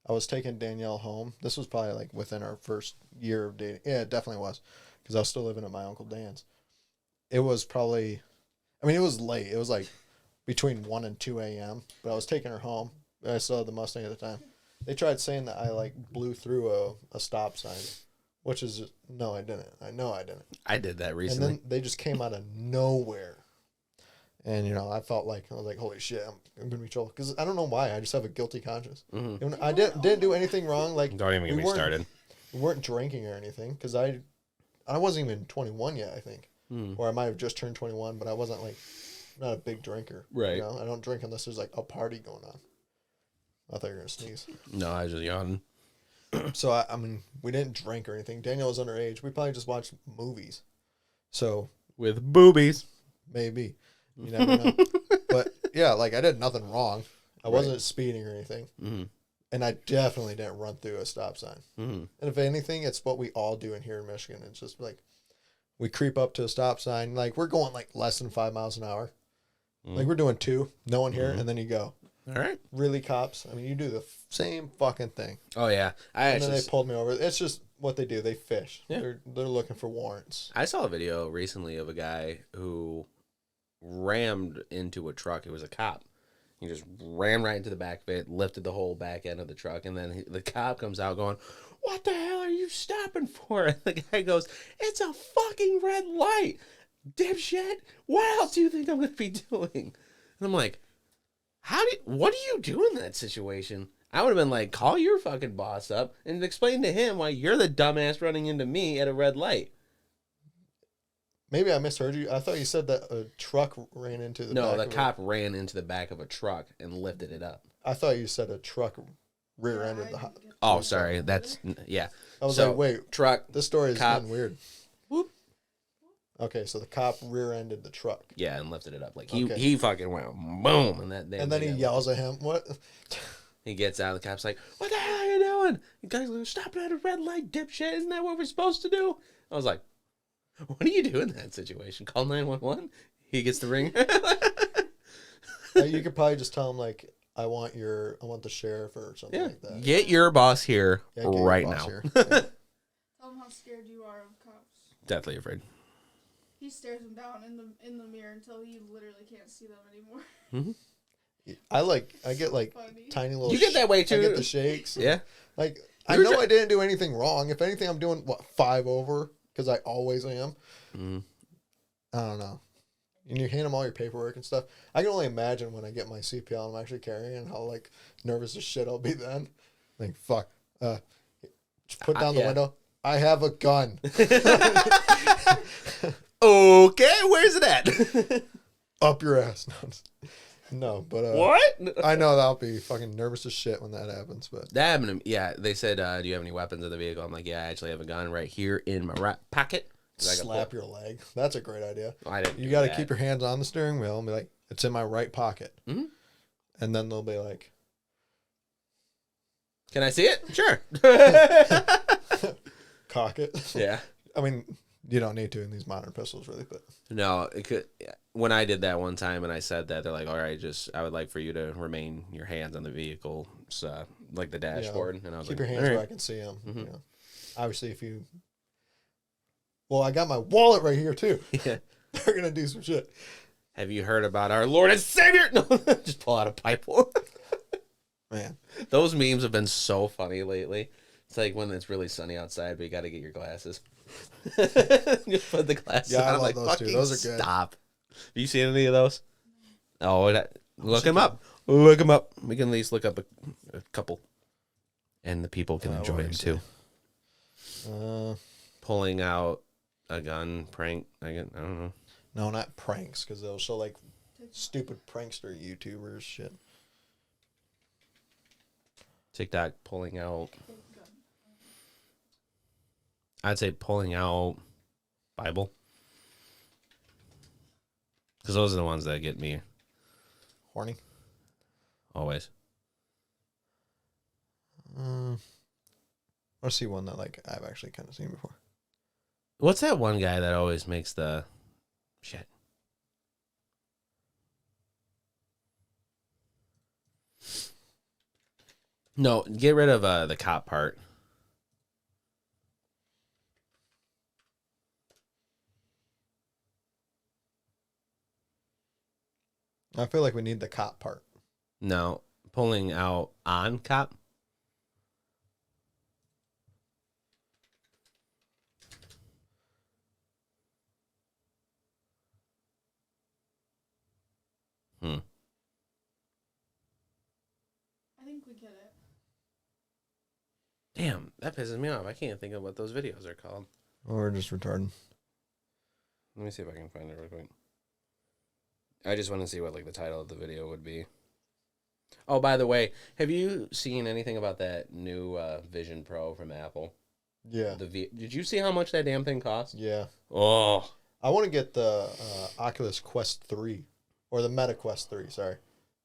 I was taking Danielle home. This was probably like within our first year of dating. Yeah, it definitely was, because I was still living at my Uncle Dan's. It was probably, I mean, it was late. It was like between 1 and 2 a.m., but I was taking her home. I still had the Mustang at the time. They tried saying that I like blew through a stop sign, which is just, no, I didn't. I know I didn't. I did that recently. And then they just came out of nowhere. And, you know, I felt like, I was like, holy shit, I'm going to be trouble. Because I don't know why. I just have a guilty conscience. Mm-hmm. I didn't do anything wrong. Like, Don't even get me started. We weren't drinking or anything. Because I wasn't even 21 yet, I think. Or I might have just turned 21, but I wasn't like, not a big drinker. Right. You know? I don't drink unless there's like a party going on. I thought you were going to sneeze. No, I was just yawning. So, I mean, we didn't drink or anything. Daniel was underage. We probably just watched movies. So. With boobies. Maybe. You never know. But, yeah, like, I did nothing wrong. I wasn't speeding or anything. Mm-hmm. And I definitely didn't run through a stop sign. Mm-hmm. And if anything, it's what we all do in here in Michigan. It's just like, we creep up to a stop sign. Like, we're going, like, less than 5 miles an hour. Mm-hmm. Like, we're doing 2. No one here. And then you go. All right. Really, cops? I mean, you do the same fucking thing. Oh, yeah. And then they pulled me over. It's just what they do. They fish. Yeah. They're looking for warrants. I saw a video recently of a guy who rammed into a truck. It was a cop. He just ran right into the back of it, lifted the whole back end of the truck, and then the cop comes out going, "What the hell are you stopping for?" And the guy goes, "It's a fucking red light, dipshit. What else do you think I'm going to be doing?" And I'm like, what do you do in that situation? I would have been like, call your fucking boss up and explain to him why you're the dumbass running into me at a red light. Maybe I misheard you. I thought you said that a truck ran into the back. No, the cop ran into the back of a truck and lifted it up. I thought you said a truck rear-ended the house. Oh, sorry. That's, yeah. I was like, wait. Truck. This story is getting weird. Whoop. Okay, so the cop rear-ended the truck. Yeah, and lifted it up. Like, he fucking went boom. And then he yells at him. What? He gets out. The cop's like, "What the hell are you doing?" The guy's like, "Stop at a red light, dipshit. Isn't that what we're supposed to do?" I was like, what do you do in that situation? Call 911? He gets the ring. You could probably just tell him, like, I want the sheriff or something like that. Get your boss here right now. Here. Tell him how scared you are of cops. Deathly afraid. He stares them down in the mirror until he literally can't see them anymore. Mm-hmm. I get like Funny. tiny little. You get that way too. I get the shakes. Yeah. Like, I know I didn't do anything wrong. If anything, I'm doing 5 over. Because I always am. Mm. I don't know. And you hand them all your paperwork and stuff. I can only imagine when I get my CPL and I'm actually carrying and how, like, nervous as shit I'll be then. Like, fuck. Just put down the window. I have a gun. Okay, where's it at? Up your ass. No, but... what? I know I'll be fucking nervous as shit when that happens, but... That happened to me. Yeah, they said, do you have any weapons in the vehicle? I'm like, yeah, I actually have a gun right here in my right pocket. Slap your leg. That's a great idea. I didn't. You got to keep your hands on the steering wheel and be like, it's in my right pocket. Mm-hmm. And then they'll be like... Can I see it? Sure. Cock it. Yeah. I mean... You don't need to in these modern pistols, really, but no, it could. When I did that one time and I said that, they're like, "All right, I would like for you to remain your hands on the vehicle, so, like the dashboard." And I was keep like, your hands where I can see them. Mm-hmm. You know. Obviously, if you, I got my wallet right here too. Yeah, they're gonna do some shit. Have you heard about our Lord and Savior? No, just pull out a pipe. Man, those memes have been so funny lately. It's like when it's really sunny outside, but you got to get your glasses. Just put the glasses on. I love like, those too. Those are good. Stop. Have you seen any of those? Oh, look them up. Look them up. We can at least look up a couple. And the people can enjoy them too. Pulling out a gun prank. I don't know. No, not pranks, because they'll show like stupid prankster YouTubers shit. TikTok pulling out. I'd say pulling out Bible. Because those are the ones that get me. Horny? Always. Let's see one that like I've actually kind of seen before. What's that one guy that always makes the... Shit. No, get rid of the cop part. I feel like we need the cop part. No, pulling out on cop. I think we get it. Damn, that pisses me off. I can't think of what those videos are called. Or we're just retarded. Let me see if I can find it real quick. I just want to see what like the title of the video would be. Oh, by the way, have you seen anything about that new Vision Pro from Apple? Yeah. Did you see how much that damn thing costs? Yeah. Oh, I want to get the Oculus Quest 3 or the Meta Quest 3, sorry.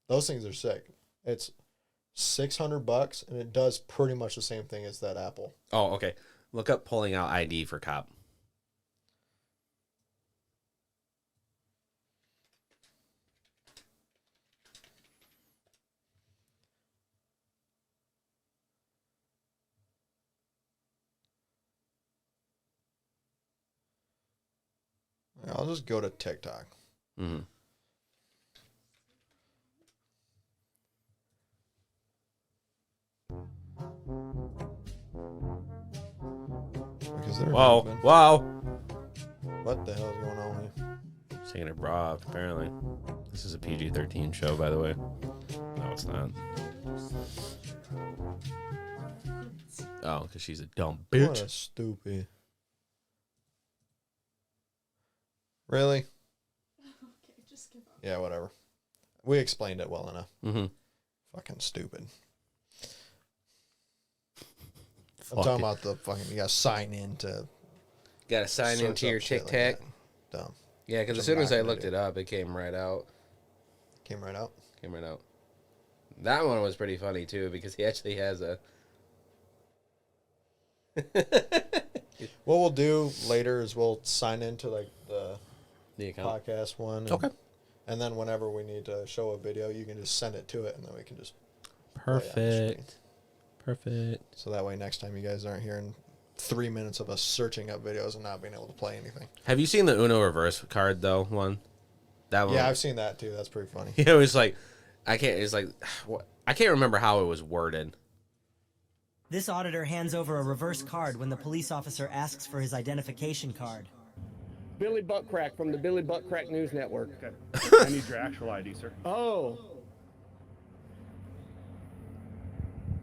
Those things are sick. It's $600 and it does pretty much the same thing as that Apple. oh, okay. Look up pulling out ID for cop. I'll just go to TikTok. Mm-hmm. Because there Whoa, have been- whoa. What the hell is going on here? She's taking her bra off, apparently. This is a PG-13 show, by the way. No, it's not. Oh, because she's a dumb What bitch. a stupid. Really? Okay, just give up. Yeah, whatever. We explained it well enough. Mm-hmm. Fucking stupid. I'm talking about the fucking, you gotta sign in to Got to sign search into up your shit Tic like Tac. that. Dumb. Yeah, because Which as soon I'm as not I gonna looked do. it up, it came right out. Came right out. Came right out. That one was pretty funny, too, because he actually has a... What we'll do later is we'll sign into like the account. podcast one. And, Okay. And then whenever we need to show a video, you can just send it to it, and then we can just play it on the screen. Perfect. So that way, next time you guys aren't hearing 3 minutes of us searching up videos and not being able to play anything. Have you seen the Uno reverse card, though, one? That one. Yeah, I've seen that too. That's pretty funny. It was like... It's like... I can't remember how it was worded. This auditor hands over a reverse card when the police officer asks for his identification card. Billy Buttcrack from the Billy Buttcrack News Network. Okay. I need your actual ID, sir. Oh.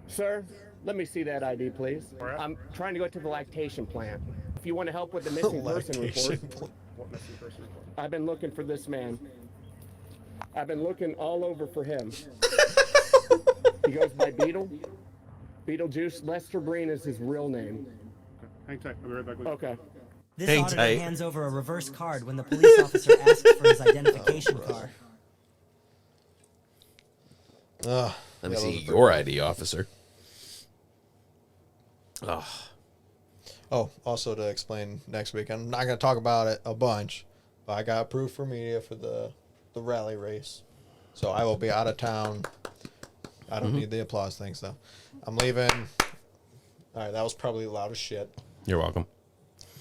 Sir, let me see that ID, please. All right. I'm trying to go to the lactation plant. If you want to help with the missing person report, What missing person report? I've been looking for this man. I've been looking all over for him. He goes by Beetle. Beetlejuice. Lester Breen is his real name. Okay. Hang tight. I'll be right back with you. Okay. This Hang auditor tight. hands over a reverse card when the police officer asks for his identification card. Let me yeah, see those are your ID, officer. Oh. Oh, also to explain next week, I'm not going to talk about it a bunch, but I got approved for media for the rally race. So I will be out of town. I don't need the applause things, though. I'm leaving. All right, that was probably loud as shit. You're welcome.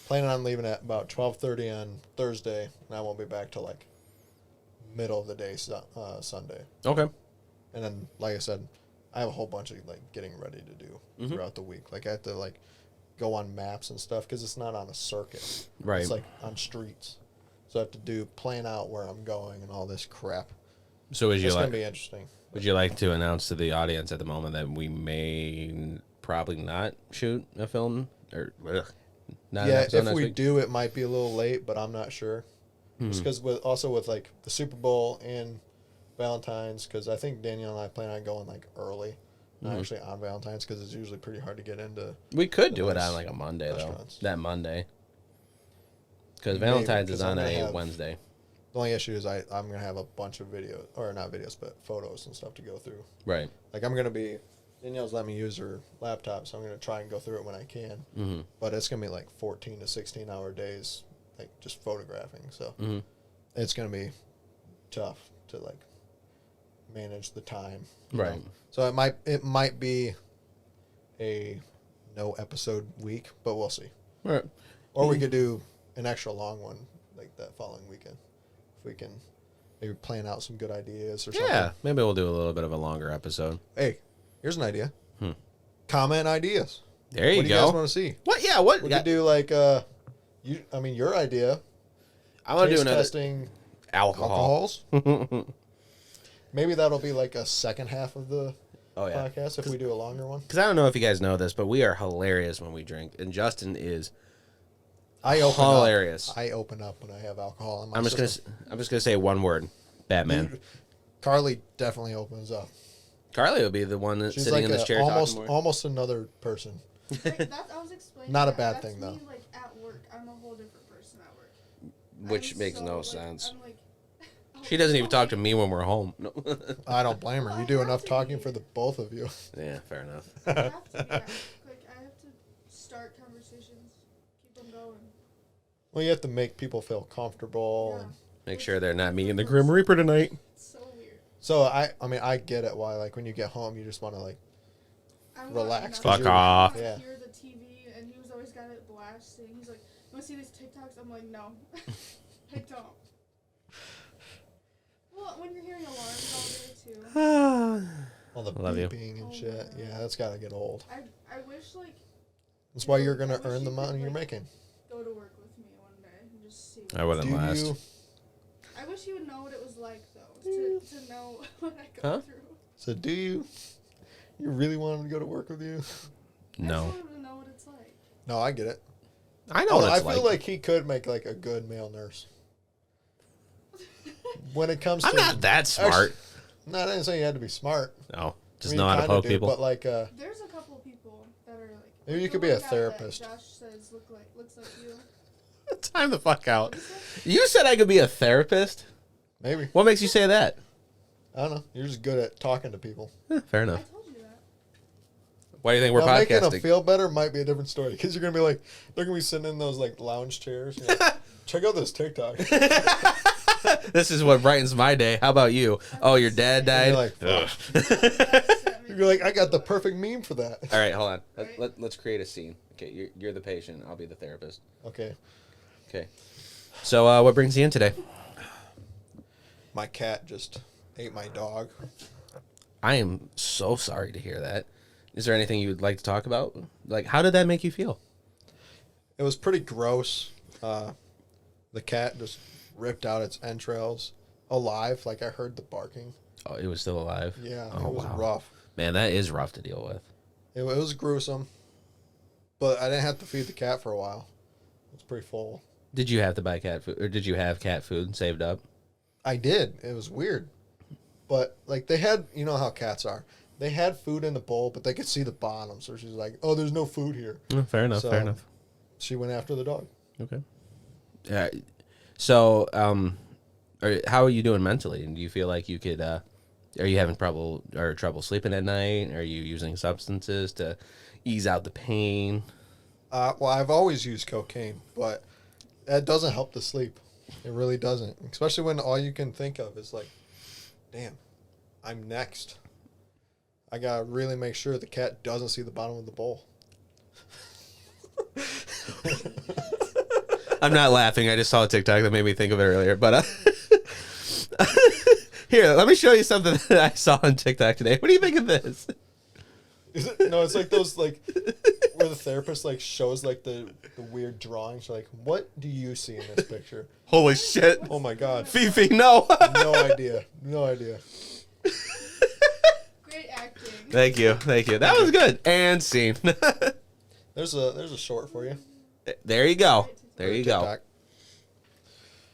Planning on leaving at about 12:30 on Thursday, and I won't be back till like middle of the day Sunday. Okay. And then, like I said, I have a whole bunch of like getting ready to do throughout the week. Like I have to like go on maps and stuff because it's not on a circuit. Right. It's like on streets. So I have to plan out where I'm going and all this crap. So It's gonna be interesting. would you like to announce to the audience at the moment that we may probably not shoot a film or not an Yeah, episode if next we week? do, it might be a little late, but I'm not sure. Just because with like the Super Bowl and Valentine's, because I think Danielle and I plan on going like early, not actually on Valentine's, because it's usually pretty hard to get into. We could do it those on like a Monday restaurants. though. That Monday. Because Maybe, Valentine's is 'cause I'm on gonna a have- Wednesday. The only issue is I'm gonna have a bunch of videos, or not videos, but photos and stuff to go through. Right. Like I'm gonna be, Danielle's let me use her laptop, so I'm gonna try and go through it when I can. Mm-hmm. But it's gonna be like 14 to 16 hour days, like just photographing. So Mm-hmm. it's gonna be tough to like manage the time. Right. So it might be a no episode week, but we'll see. Right. Or we could do an extra long one like that following weekend. If we can maybe plan out some good ideas or something. Yeah, maybe we'll do a little bit of a longer episode. Hey, here's an idea. Comment ideas. There you What do you go. guys want to see? What? Yeah. What? We could do like your idea. I want to do Taste another testing alcohol. alcohols. Maybe that'll be like a second half of the Oh yeah. podcast if we do a longer one. Because I don't know if you guys know this, but we are hilarious when we drink, and Justin is. I open Hilarious. up. I open up when I have alcohol in my I'm just system. gonna say one word. Batman. Dude, Carly definitely opens up. Carly will be the one that's She's sitting like in this chair almost talking more. almost another person. Like, that's, I was explaining. Not a that. bad That's thing, though. Me, like at work, I'm a whole different person at work. Which I'm makes so, no like, sense. I'm like, She doesn't even talk to me when we're home. No. I don't blame her. Well, You I do have enough to talking be. for the both of you. Yeah, fair enough. I have to, yeah, like I have to start conversations, keep them going. Well, you have to make people feel comfortable. Yeah. And Make sure they're not meeting the Grim Reaper tonight. It's so weird. so I mean, I get it. Why like when you get home, you just want to like I want Relax, 'cause Fuck you're- off. I Yeah. want to hear the TV, and he was always got it blasting. He's like, "You want to see these TikToks?" I'm like, "No, I don't." Well, when you're hearing alarms all day too. all the Love you. beeping and Oh, shit. yeah. Yeah, that's gotta get old. I wish like That's why you're gonna I wish earn the you could, money you're like, making. go to work with me one day and just see. I wouldn't Do last. you? I wish you would know what it was like though, to know what I go Huh? through. So do you? You really want him to go to work with you? I No. just want him to know what it's like. No, I get it. I know Well, what I it's feel like he could make like a good male nurse. When it comes to I'm not that smart. No, I didn't say you had to be smart. No, just I mean, know you how to kinda poke do, people. But like, There's a couple people that are like. Maybe you the could be one a guy that therapist. Josh says looks like you. Time the fuck out. You said I could be a therapist. maybe What makes you say that? I don't know. You're just good at talking to people. Fair I enough. told you that. Why do you think we're Now, making them podcasting? feel better might be a different story because you're gonna be like, they're gonna be sitting in those like lounge chairs. You're like, check out this TikTok. This is what brightens my day. How about you? Oh, your dad died. You're like, Ugh. you're like, I got the perfect meme for that. All right, hold on. Let's create a scene. Okay, you're the patient. I'll be the therapist. Okay, Okay. So, what brings you in today? my cat just ate my dog. I am so sorry to hear that. Is there anything you would like to talk about? Like, how did that make you feel? It was pretty gross. The cat just ripped out its entrails alive. Like I heard the barking. Oh, it was still alive? Yeah, Oh, it was wow. rough. Man, that is rough to deal with. It was gruesome, but I didn't have to feed the cat for a while. It was pretty full. Did you have to buy cat food, or did you have cat food saved up? I did. It was weird, but like they had, you know how cats are. They had food in the bowl, but they could see the bottom. So she's like, "Oh, there's no food here." Fair enough, So- fair enough. She went after the dog. Okay. Yeah. So, how are you doing mentally? Do you feel like you could? Are you having trouble sleeping at night? Are you using substances to ease out the pain? Well, I've always used cocaine, but that doesn't help the sleep. It really doesn't, especially when all you can think of is like, "Damn, I'm next." I gotta really make sure the cat doesn't see the bottom of the bowl. I'm not laughing. I just saw a TikTok that made me think of it earlier. But here, let me show you something that I saw on TikTok today. What do you think of this? Is it? No, it's like those like where the therapist like shows like the weird drawings. Like, what do you see in this picture? Holy shit. Oh my god, Fifi, no. no idea, no idea. Great acting. Thank you. That was good. And scene. There's a short for you. There you go. There you go. TikTok.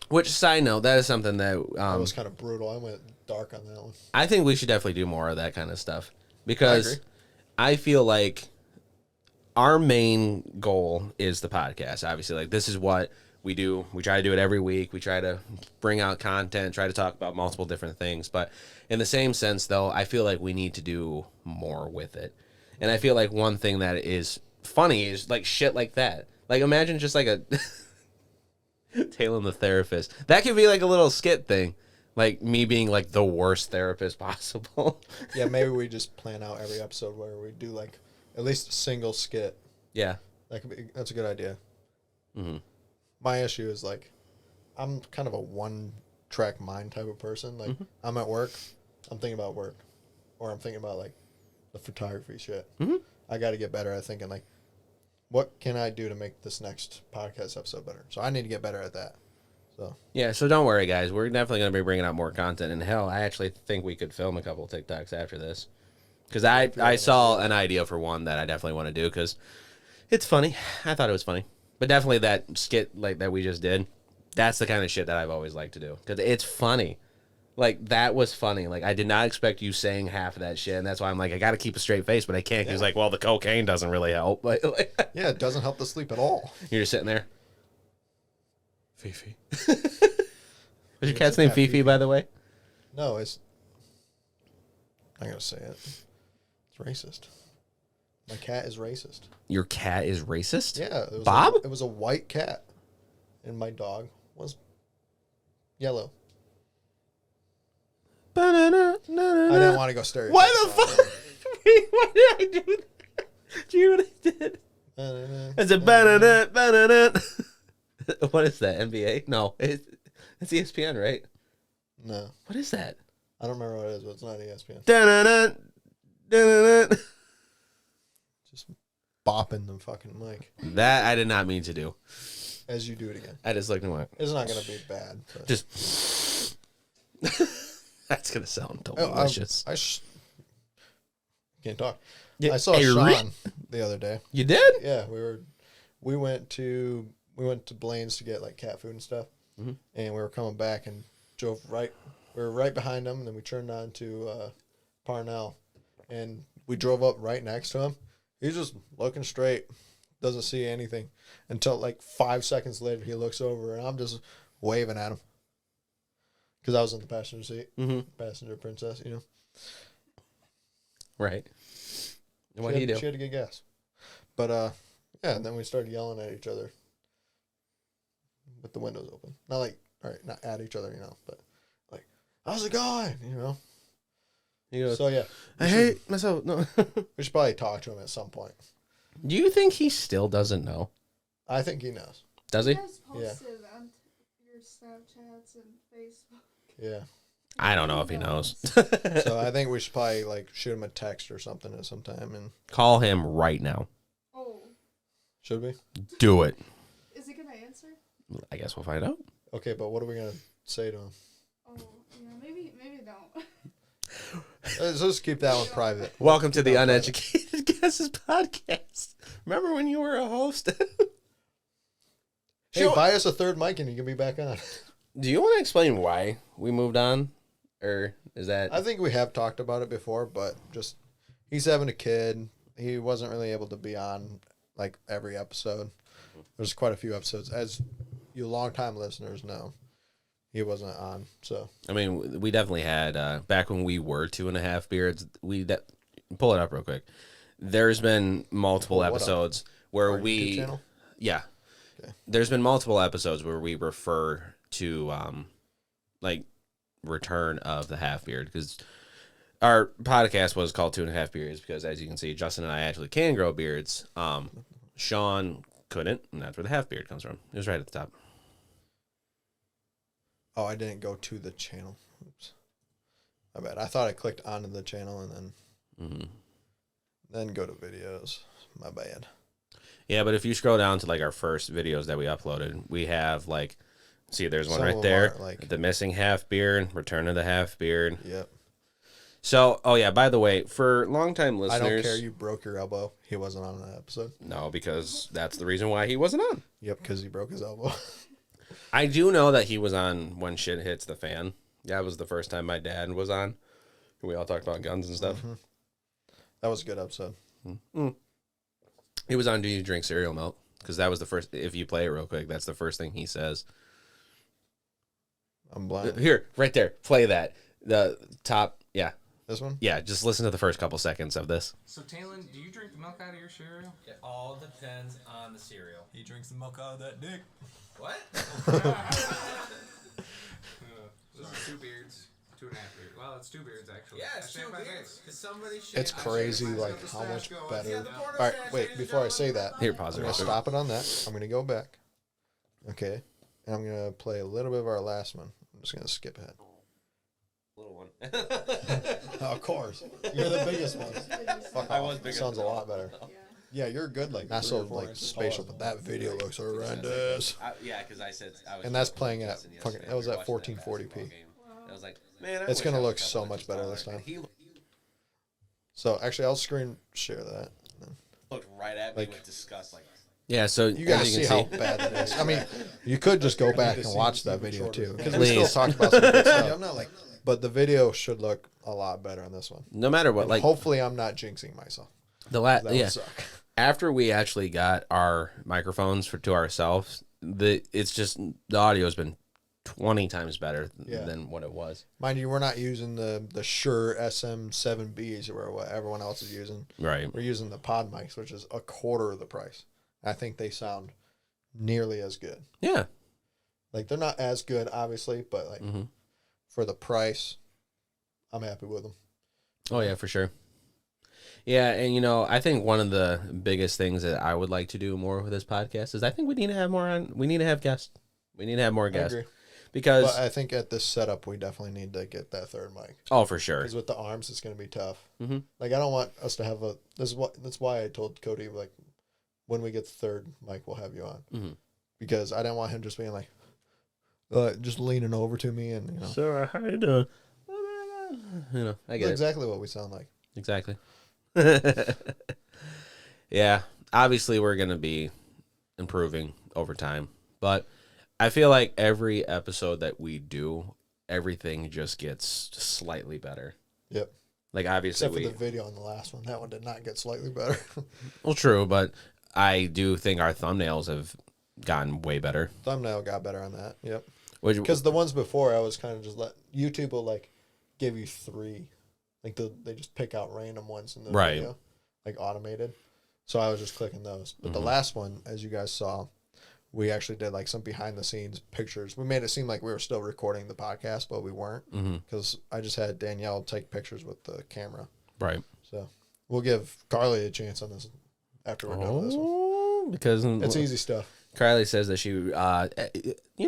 Which, side note, that is something that That was kind of brutal. I went dark on that one. I think we should definitely do more of that kind of stuff. I Because agree. I feel like our main goal is the podcast. Obviously, like, this is what we do. We try to do it every week. We try to bring out content, try to talk about multiple different things. But in the same sense, though, I feel like we need to do more with it. And I feel like one thing that is funny is, like, shit like that. Like, imagine just, like, a Taylen the therapist. That could be, like, a little skit thing. Like me being like the worst therapist possible. Yeah, maybe we just plan out every episode where we do like at least a single skit. Yeah. That's a good idea. Mm-hmm. My issue is like, I'm kind of a one-track mind type of person. Like, I'm at work, I'm thinking about work, or I'm thinking about like the photography shit. Mm-hmm. I got to get better at thinking like, what can I do to make this next podcast episode better? So I need to get better at that. So Yeah, so don't worry, guys. We're definitely going to be bringing out more content. And hell, I actually think we could film a couple of TikToks after this. Because I saw an idea for one that I definitely want to do because it's funny. I thought it was funny. But definitely that skit like that we just did, that's the kind of shit that I've always liked to do. Because it's funny. Like, that was funny. Like, I did not expect you saying half of that shit. And that's why I'm like, I got to keep a straight face, but I can't. He's like, well, the cocaine doesn't really help. Like, yeah, it doesn't help the sleep at all. You're just sitting there. Fifi. Was your cat's name Fifi, by the way? No, I'm going to say it. It's racist. My cat is racist. Your cat is racist? Yeah. It was Bob? It was a white cat. And my dog was yellow. I didn't want to go stereotype. Why the fuck? Why did I do that? Do you know what I did? It's a banana. What is that? NBA? No, it's ESPN, right? No. What is that? I don't remember what it is, but it's not ESPN. Just bopping the fucking mic. That I did not mean to do. As you do it again. I just looked and went. It's not going to be bad. But. Just. That's going to sound delicious. Can't talk. Yeah, I saw Sean the other day. You did? Yeah, we went to Blaine's to get like cat food and stuff, and we were coming back and drove right. We were right behind him, and then we turned on to Parnell, and we drove up right next to him. He's just looking straight, doesn't see anything until like 5 seconds later he looks over, and I'm just waving at him because I was in the passenger seat, passenger princess, you know. Right. And what do you do? She had to get gas, but yeah, and then we started yelling at each other with the windows open. Not like, all right, not at each other, you know, but like, how's it going? You know. He goes, So yeah, I hate myself. No. we should probably talk to him at some point. Do you think he still doesn't know? I think he knows. Does he? You guys posted on your Snapchats and Facebook. Yeah. I don't know if he knows. So I think we should probably like shoot him a text or something at some time. And Call him right now. Oh. should we? Do it. Is he gonna answer? I guess we'll find out. Okay, but what are we gonna say to him? Oh, yeah, maybe don't. Let's just keep that one private. Welcome to the Uneducated Guesses podcast. Remember when you were a host? Hey, buy us a third mic and you can be back on. Do you want to explain why we moved on? Or is that... I think we have talked about it before, but just he's having a kid. He wasn't really able to be on like every episode. There's quite a few episodes. As you longtime listeners know, he wasn't on. So I mean, we definitely had, back when we were 2.5 Beards, pull it up real quick. There's been multiple episodes where Our YouTube channel? Yeah. Okay. There's been multiple episodes where we refer to, like, Return of the Half Beard, because our podcast was called 2.5 Beards because, as you can see, Justin and I actually can grow beards. Sean couldn't, and that's where the half beard comes from. It was right at the top. Oh, I didn't go to the channel. Oops. My bad. I thought I clicked onto the channel and then go to videos. My bad. Yeah, but if you scroll down to like our first videos that we uploaded, we have like, see, there's one Some right of there. them are, like- The missing half beard, Return of the Half Beard. Yep. So, oh yeah, by the way, for longtime I listeners, don't care. You broke your elbow. He wasn't on that episode. no, because that's the reason why he wasn't on. Yep, because he broke his elbow. I do know that he was on When Shit Hits the Fan. That was the first time my dad was on. We all talked about guns and stuff. That was a good episode. He was on Do You Drink Cereal Milk? Because that was the first, if you play it real quick, that's the first thing he says. I'm blind. Here, right there. Play that. The top, yeah. This one? Yeah, just listen to the first couple seconds of this. So, Taylen, do you drink the milk out of your cereal? It all depends on the cereal. He drinks the milk out of that dick. What? 2 beards. 2.5 beards. Well, it's 2 beards actually. Yeah, it's 2 beards. Because somebody It's crazy, like, how much better. All right, wait, before I say that, Here, pause I'm it. going to stop it on that. I'm going to go back. Okay. And I'm going to play a little bit of our last one. I'm just going to skip ahead. Little one. Of course. You're the biggest one. Fuck I off. was bigger Sounds a than lot better. Yeah, you're good, like, not so, like, spatial, but that video looks horrendous. Yeah, because I said I was. And that's playing at Justin fucking, yesterday. that was We at were watching that 1440p. basketball game. I was like, man, I It's wish gonna I was look a so couple much better inches this taller. time. And he So, actually, I'll screen share that. looked right at me Like- with disgust, like. Yeah, so You guys see how bad it is. I mean, you could just go back and watch that video, too. Because we still Please. talked about some good stuff. I'm not like, but the video should look a lot better on this one. No matter what, And like hopefully I'm not jinxing myself. the That would yeah. suck. After we actually got our microphones to ourselves, it's just the audio has been 20 times better Yeah. than what it was. Mind you, we're not using the Shure SM7Bs or what everyone else is using. Right. We're using the pod mics, which is a quarter of the price. I think they sound nearly as good. Yeah. Like, they're not as good, obviously, but like Mm-hmm. for the price, I'm happy with them. Oh yeah, for sure. Yeah, and I think one of the biggest things that I would like to do more with this podcast is I think we need to have more on. We need to have guests. We need to have more I guests agree. because But I think at this setup, we definitely need to get that third mic. oh, for sure. Because with the arms, it's going to be tough. Mm-hmm. Like, I don't want us to have that's why I told Cody, like, when we get the third mic, we'll have you on. Mm-hmm. Because I didn't want him just being like, just leaning over to me and, So how you doing? I get that's it. exactly what we sound like. Exactly. Yeah, obviously we're going to be improving over time, but I feel like every episode that we do, everything just gets slightly better. Yep. Like obviously Except for the video on the last one. That one did not get slightly better. well, true, but I do think our thumbnails have gotten way better. Thumbnail got better on that. Yep. Because the ones before, I was kind of just YouTube will, like, give you 3. Like, they just pick out random ones in the Right. video, like automated. So I was just clicking those. But the Mhm. last one, as you guys saw, we actually did like some behind the scenes pictures. We made it seem like we were still recording the podcast, but we weren't because I just had Danielle take pictures with the camera. Right. So we'll give Carly a chance on this after we're done with this one. Because It's easy stuff. Carly says that she, you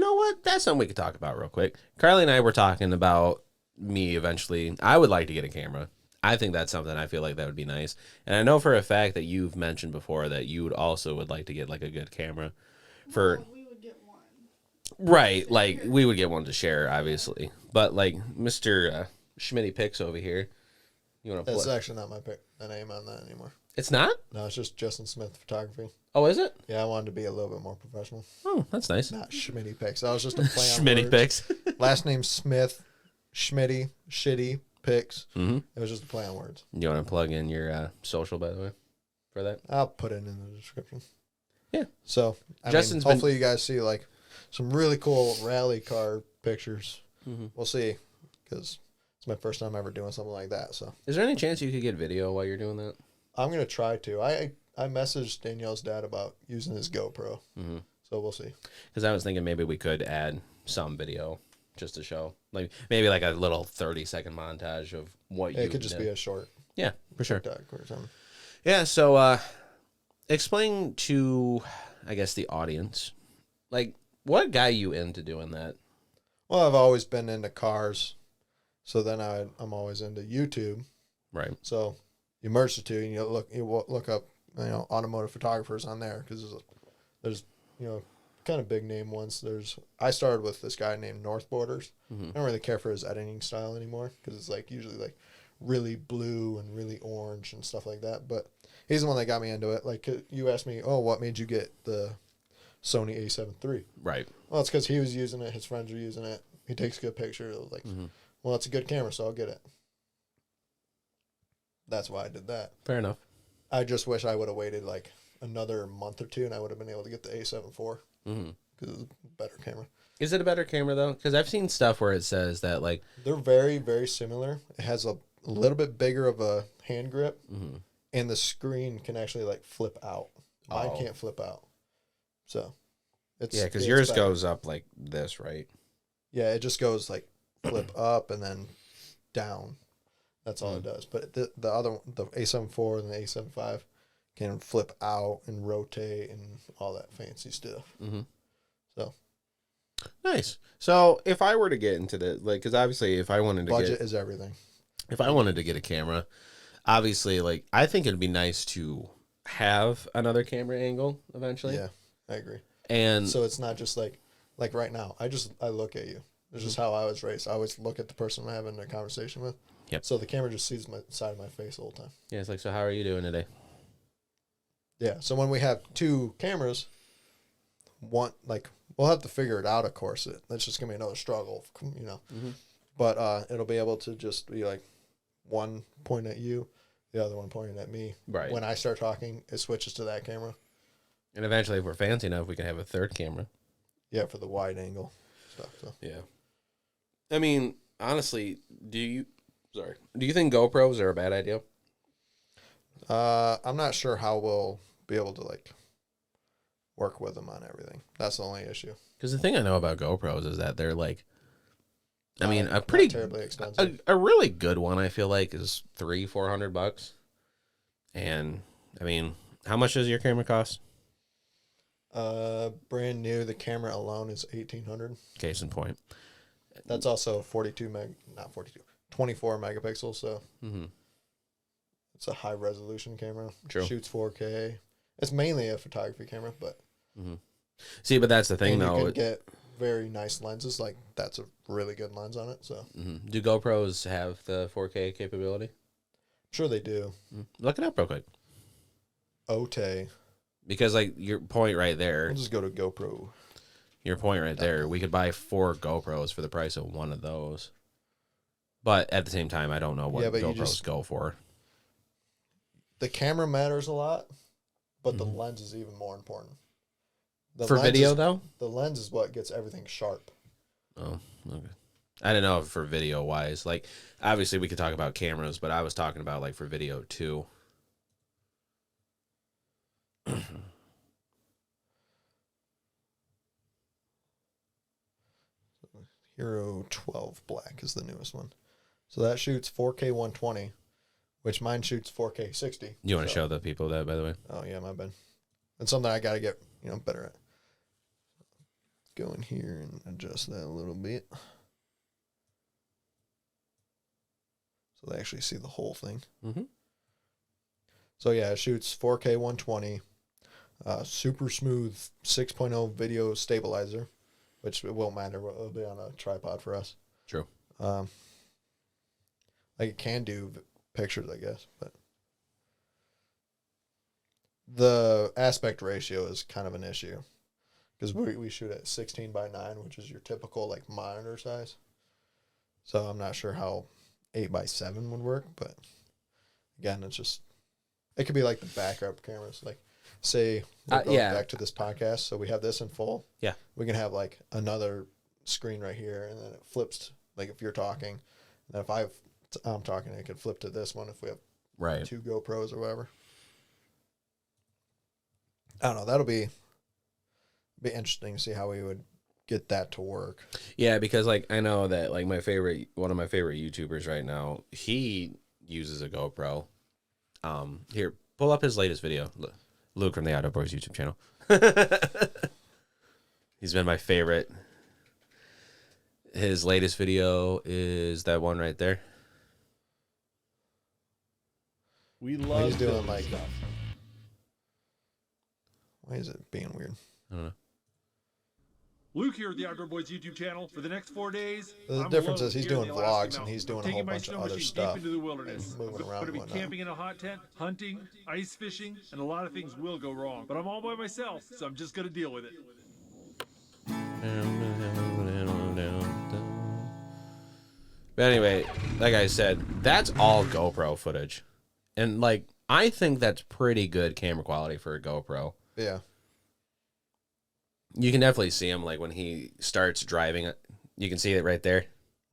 know what? That's something we could talk about real quick. Carly and I were talking about me eventually. I would like to get a camera. I think that's something I feel like that would be nice. And I know for a fact that you've mentioned before that you would like to get like a good camera for. Well, we would get one. Right. Like we would get one to share, obviously. But like Mr. Schmitty Picks over here, you want to That's play? actually not the name on that anymore. It's not? No, it's just Justin Smith Photography. Oh, is it? Yeah, I wanted to be a little bit more professional. Oh, that's nice. Not Schmitty Picks. That was just a play on Schmitty words. Picks. Last name Smith, Schmitty, Shitty, Picks. Mm-hmm. It was just a play on words. You want to plug in your social, by the way, for that? I'll put it in the description. Yeah. So, Justin's hopefully you guys see like some really cool rally car pictures. Mm-hmm. We'll see, because it's my first time ever doing something like that. So Is there any chance you could get video while you're doing that? I'm gonna try to. I messaged Danielle's dad about using his GoPro. Mm-hmm. So we'll see. Because I was thinking maybe we could add some video just to show, like maybe like a little 30-second montage of what Yeah, you it could just did. be a short Yeah, for sure. TikTok or something. Yeah, so explain to, I guess, the audience, like, what got you into doing that? Well, I've always been into cars, so then I'm always into YouTube. Right. So you merge the two, and you look up automotive photographers on there because there's kind of big name ones. I started with this guy named North Borders. Mm-hmm. I don't really care for his editing style anymore because it's like usually like really blue and really orange and stuff like that. But he's the one that got me into it. Like you asked me, oh, what made you get the Sony A7 III? Right. Well, it's because he was using it. His friends were using it. He takes good pictures. Like, well, it's a good camera, so I'll get it. That's why I did that. Fair enough. I just wish I would have waited like another month or two, and I would have been able to get the A7 IV because it's a better camera. Is it a better camera though? Because I've seen stuff where it says that like They're very, very similar. It has a little bit bigger of a hand grip, and the screen can actually like flip out. Mine Oh. can't flip out. So, yeah, because it's yours better. goes up like this, right? Yeah, it just goes like flip up and then down. That's all it does. But the other one, the A7 IV and the A7 V can flip out and rotate and all that fancy stuff. Mm-hmm. So nice. So if I were to get into the because obviously if I wanted to budget is everything. If I wanted to get a camera, obviously I think it'd be nice to have another camera angle eventually. Yeah, I agree. And so it's not just like right now. I look at you. This is how I was raised. I always look at the person I'm having a conversation with. Yep. So the camera just sees my side of my face the whole time. Yeah, it's like, so how are you doing today? Yeah. So when we have two cameras, we'll have to figure it out. Of course, that's just gonna be another struggle, Mm-hmm. But it'll be able to just be like one point at you, the other one pointing at me. Right. When I start talking, it switches to that camera. And eventually, if we're fancy enough, we can have a third camera. Yeah, for the wide angle stuff. So. Yeah. I mean, honestly, do you think GoPros are a bad idea? I'm not sure how we'll be able to work with them on everything. That's the only issue. Because the thing I know about GoPros is that they're a Not pretty terribly expensive. a really good one. I feel like is $300-$400, and I mean, how much does your camera cost? Brand new. The camera alone is $1,800. Case in point. That's also 24 megapixels. So it's a high resolution camera. True. Shoots 4K. It's mainly a photography camera, but see, but that's the thing, and though. you can get very nice lenses. That's a really good lens on it. So do GoPros have the 4K capability? Sure, they do. Look it up real quick. OTE. Because your point right there. We'll just go to GoPro. Your point right there. We could buy 4 GoPros for the price of one of those. But at the same time, I don't know what GoPros go for. The camera matters a lot, but the lens is even more important. For video, though? The lens is what gets everything sharp. Oh, okay. I don't know if for video-wise. Obviously, we could talk about cameras, but I was talking about, for video, too. Hero 12 Black is the newest one. So that shoots 4K 120, which mine shoots 4K 60. You want to show the people that, by the way? Oh, yeah, my bad. It's something I got to get better at. Go in here and adjust that a little bit. So they actually see the whole thing. Mm-hmm. So yeah, it shoots 4K 120, super smooth 6.0 video stabilizer, which it won't matter. It'll be on a tripod for us. True. It can do pictures, I guess, but the aspect ratio is kind of an issue because we shoot at 16:9, which is your typical monitor size. So I'm not sure how 8:7 would work, but again, it could be like the backup cameras. Say we're going back to this podcast, so we have this in full. Yeah, we can have another screen right here, and then it flips. If you're talking, and then if I'm talking, it could flip to this one if we have 2 GoPros or whatever. I don't know. That'll be interesting to see how we would get that to work. Yeah, because I know that one of my favorite YouTubers right now, he uses a GoPro. Here, pull up his latest video. Luke from the Auto Boys YouTube channel. He's been my favorite. His latest video is that one right there. We love he's doing stuff. Why is it being weird? I don't know. Luke here at the Outdoor Boys YouTube channel. For the next 4 days, The difference is he's doing vlogs and he's doing a whole bunch of other stuff. Deep into the wilderness. Moving around. Going to be camping in a hot tent, hunting, ice fishing, and a lot of things will go wrong. But I'm all by myself, so I'm just going to deal with it. But anyway, like I said, that's all GoPro footage. And I think that's pretty good camera quality for a GoPro. Yeah. You can definitely see him when he starts driving it. You can see it right there.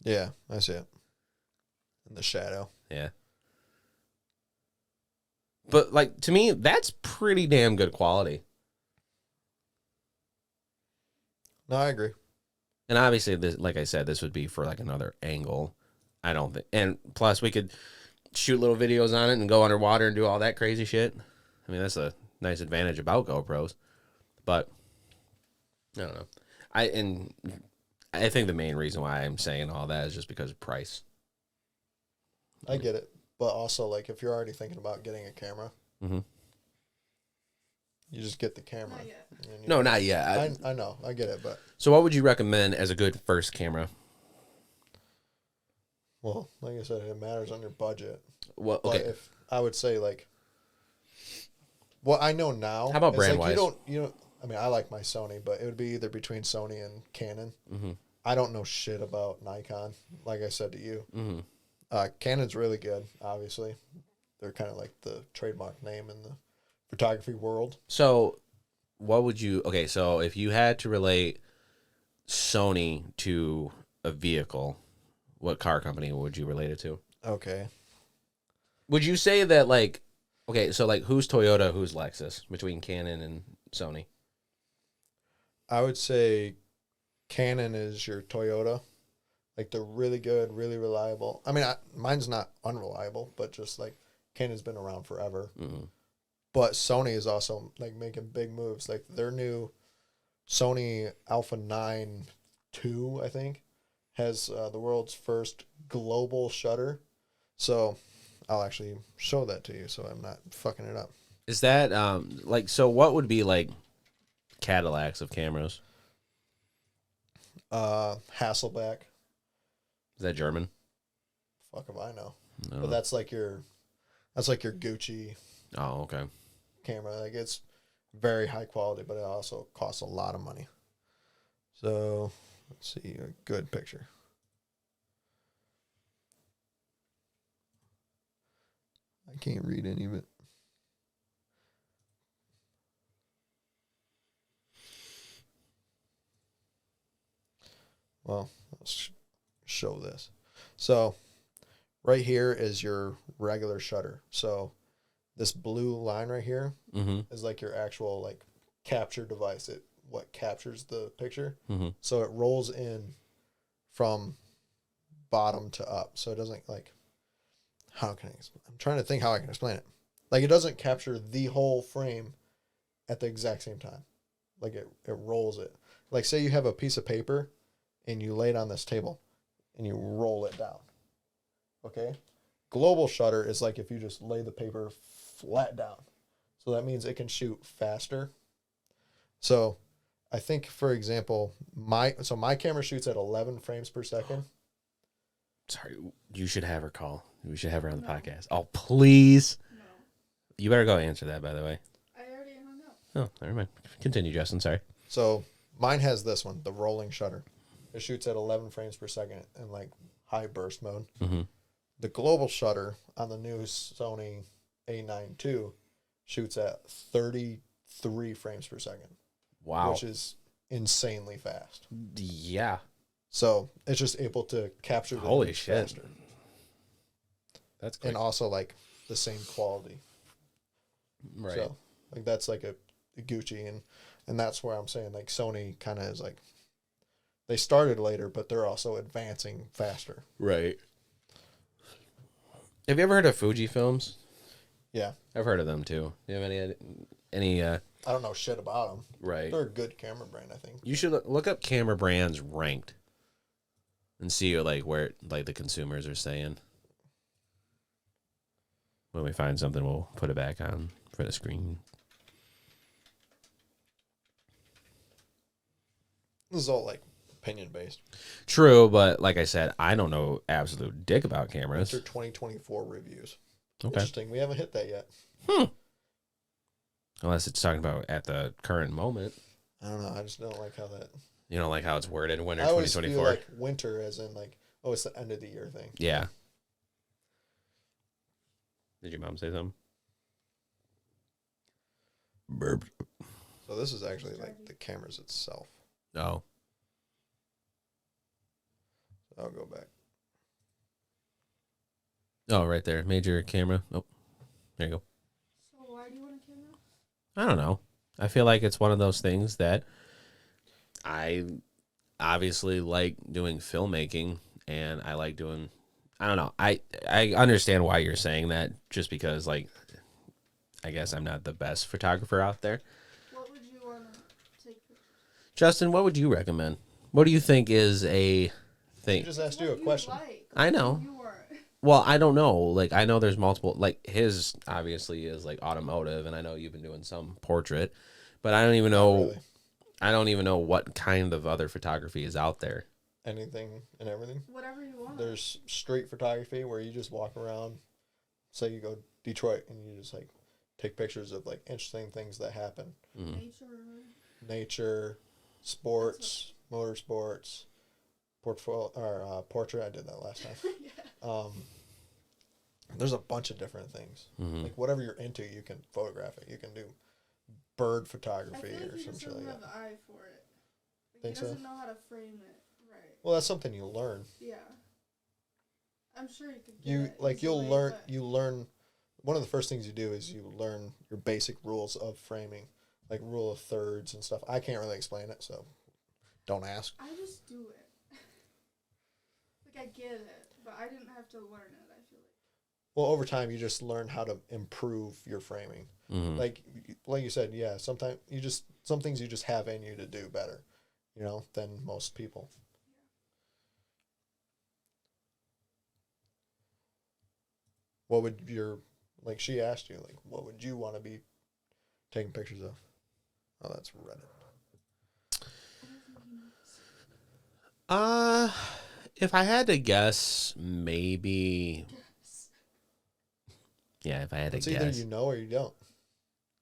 Yeah, I see it. In the shadow. Yeah. But to me, that's pretty damn good quality. No, I agree. And obviously, this, like I said, this would be for like another angle. I don't think, and plus we could shoot little videos on it and go underwater and do all that crazy shit. I mean, that's a nice advantage about GoPros. But I don't know. I think the main reason why I'm saying all that is just because of price. I get it, but also like if you're already thinking about getting a camera, mm-hmm. you just get the camera. Not yet. No, not yet. I know, I get it, but so what would you recommend as a good first camera? Well, like I said, it matters on your budget. Well, okay. But if I would say like, what I know now. How about is brand like wise? You don't. I mean, I like my Sony, but it would be either between Sony and Canon. Mm-hmm. I don't know shit about Nikon. Like I said to you, mm-hmm. Canon's really good. Obviously, they're kind of like the trademark name in the photography world. So, what would you? Okay, so if you had to relate Sony to a vehicle, what car company would you relate it to? Okay. Would you say that like, okay, so like who's Toyota, who's Lexus between Canon and Sony? I would say Canon is your Toyota. Like they're really good, really reliable. I mean, mine's not unreliable, but just like Canon's been around forever. Mm-hmm. But Sony is also like making big moves. Like their new Sony Alpha 9 II, I think, has the world's first global shutter. So I'll actually show that to you so I'm not fucking it up. Is that like, so what would be like Cadillacs of cameras? Hasselback. Is that German? Fuck if I know. No. But that's like your Gucci Oh, okay. camera. Like it's very high quality, but it also costs a lot of money. So let's see a good picture. I can't read any of it. Well, let's show this. So right here is your regular shutter. So this blue line right here is like your actual like capture device. What captures the picture. Mm-hmm. So it rolls in from bottom to up. So it doesn't like, how can I explain? I'm trying to think how I can explain it. Like it doesn't capture the whole frame at the exact same time. Like it rolls it. Like say you have a piece of paper and you lay it on this table and you roll it down. Okay? Global shutter is like if you just lay the paper flat down. So that means it can shoot faster. So I think, for example, my camera shoots at 11 frames per second. Sorry, you should have her call. We should have her on the podcast. Oh, please. No. You better go answer that, by the way. I already hung up. Oh, never mind. Continue, Justin. Sorry. So mine has this one, the rolling shutter. It shoots at 11 frames per second in like high burst mode. Mm-hmm. The global shutter on the new Sony A9 II shoots at 33 frames per second. Wow. Which is insanely fast. Yeah. So it's just able to capture the Holy image shit. faster. That's crazy. And also like the same quality. Right. So like that's like a Gucci and that's where I'm saying like Sony kind of is like they started later, but they're also advancing faster. Right. Have you ever heard of Fuji films? Yeah. I've heard of them too. Do you have any I don't know shit about them. Right. They're a good camera brand, I think. You should look up camera brands ranked and see like where like the consumers are saying. When we find something, we'll put it back on for the screen. This is all like opinion based. True, but like I said, I don't know absolute dick about cameras. Winter 2024 reviews. Okay. Interesting. We haven't hit that yet. Unless it's talking about at the current moment. I don't know. I just don't like how that. You don't like how it's worded, winter I always 2024. feel like winter as in like, oh, it's the end of the year thing. Yeah. Did your mom say something? Burp. So this is actually like the cameras itself. Oh. So I'll go back. Oh, right there. Major camera. Oh, there you go. So why do you want a camera? I don't know. I feel like it's one of those things that obviously like doing filmmaking, and I like doing. I don't know. I understand why you're saying that, just because like I guess I'm not the best photographer out there. What would you want to take pictures? Justin, what would you recommend? What do you think is a thing? I just asked you a question. I know. You weren't. Well, I don't know. Like, I know there's multiple. Like, his obviously is like automotive, and I know you've been doing some portrait, but I don't even know. Not really. I don't even know what kind of other photography is out there. Anything and everything. Whatever you want. There's street photography where you just walk around. Say you go Detroit and you just like take pictures of like interesting things that happen. Nature, sports, motorsports, portrait. I did that last time. There's a bunch of different things. Like whatever you're into, you can photograph it. You can do bird photography or some shit like that. Have the eye for it. Like, Think he doesn't so? know how to frame it right. Well, that's something you learn. Yeah. I'm sure you could. You'll learn. One of the first things you do is you learn your basic rules of framing, like rule of thirds and stuff. I can't really explain it, so don't ask. I just do it. Like I get it, but I didn't have to learn it. I feel like. Well, over time, you just learn how to improve your framing. Like you said, yeah. Sometimes some things you just have in you to do better, than most people. What would she asked you, like, what would you want to be taking pictures of? Oh, that's Reddit. If I had to guess, maybe. Yeah, if I had to It's guess. either you know or you don't.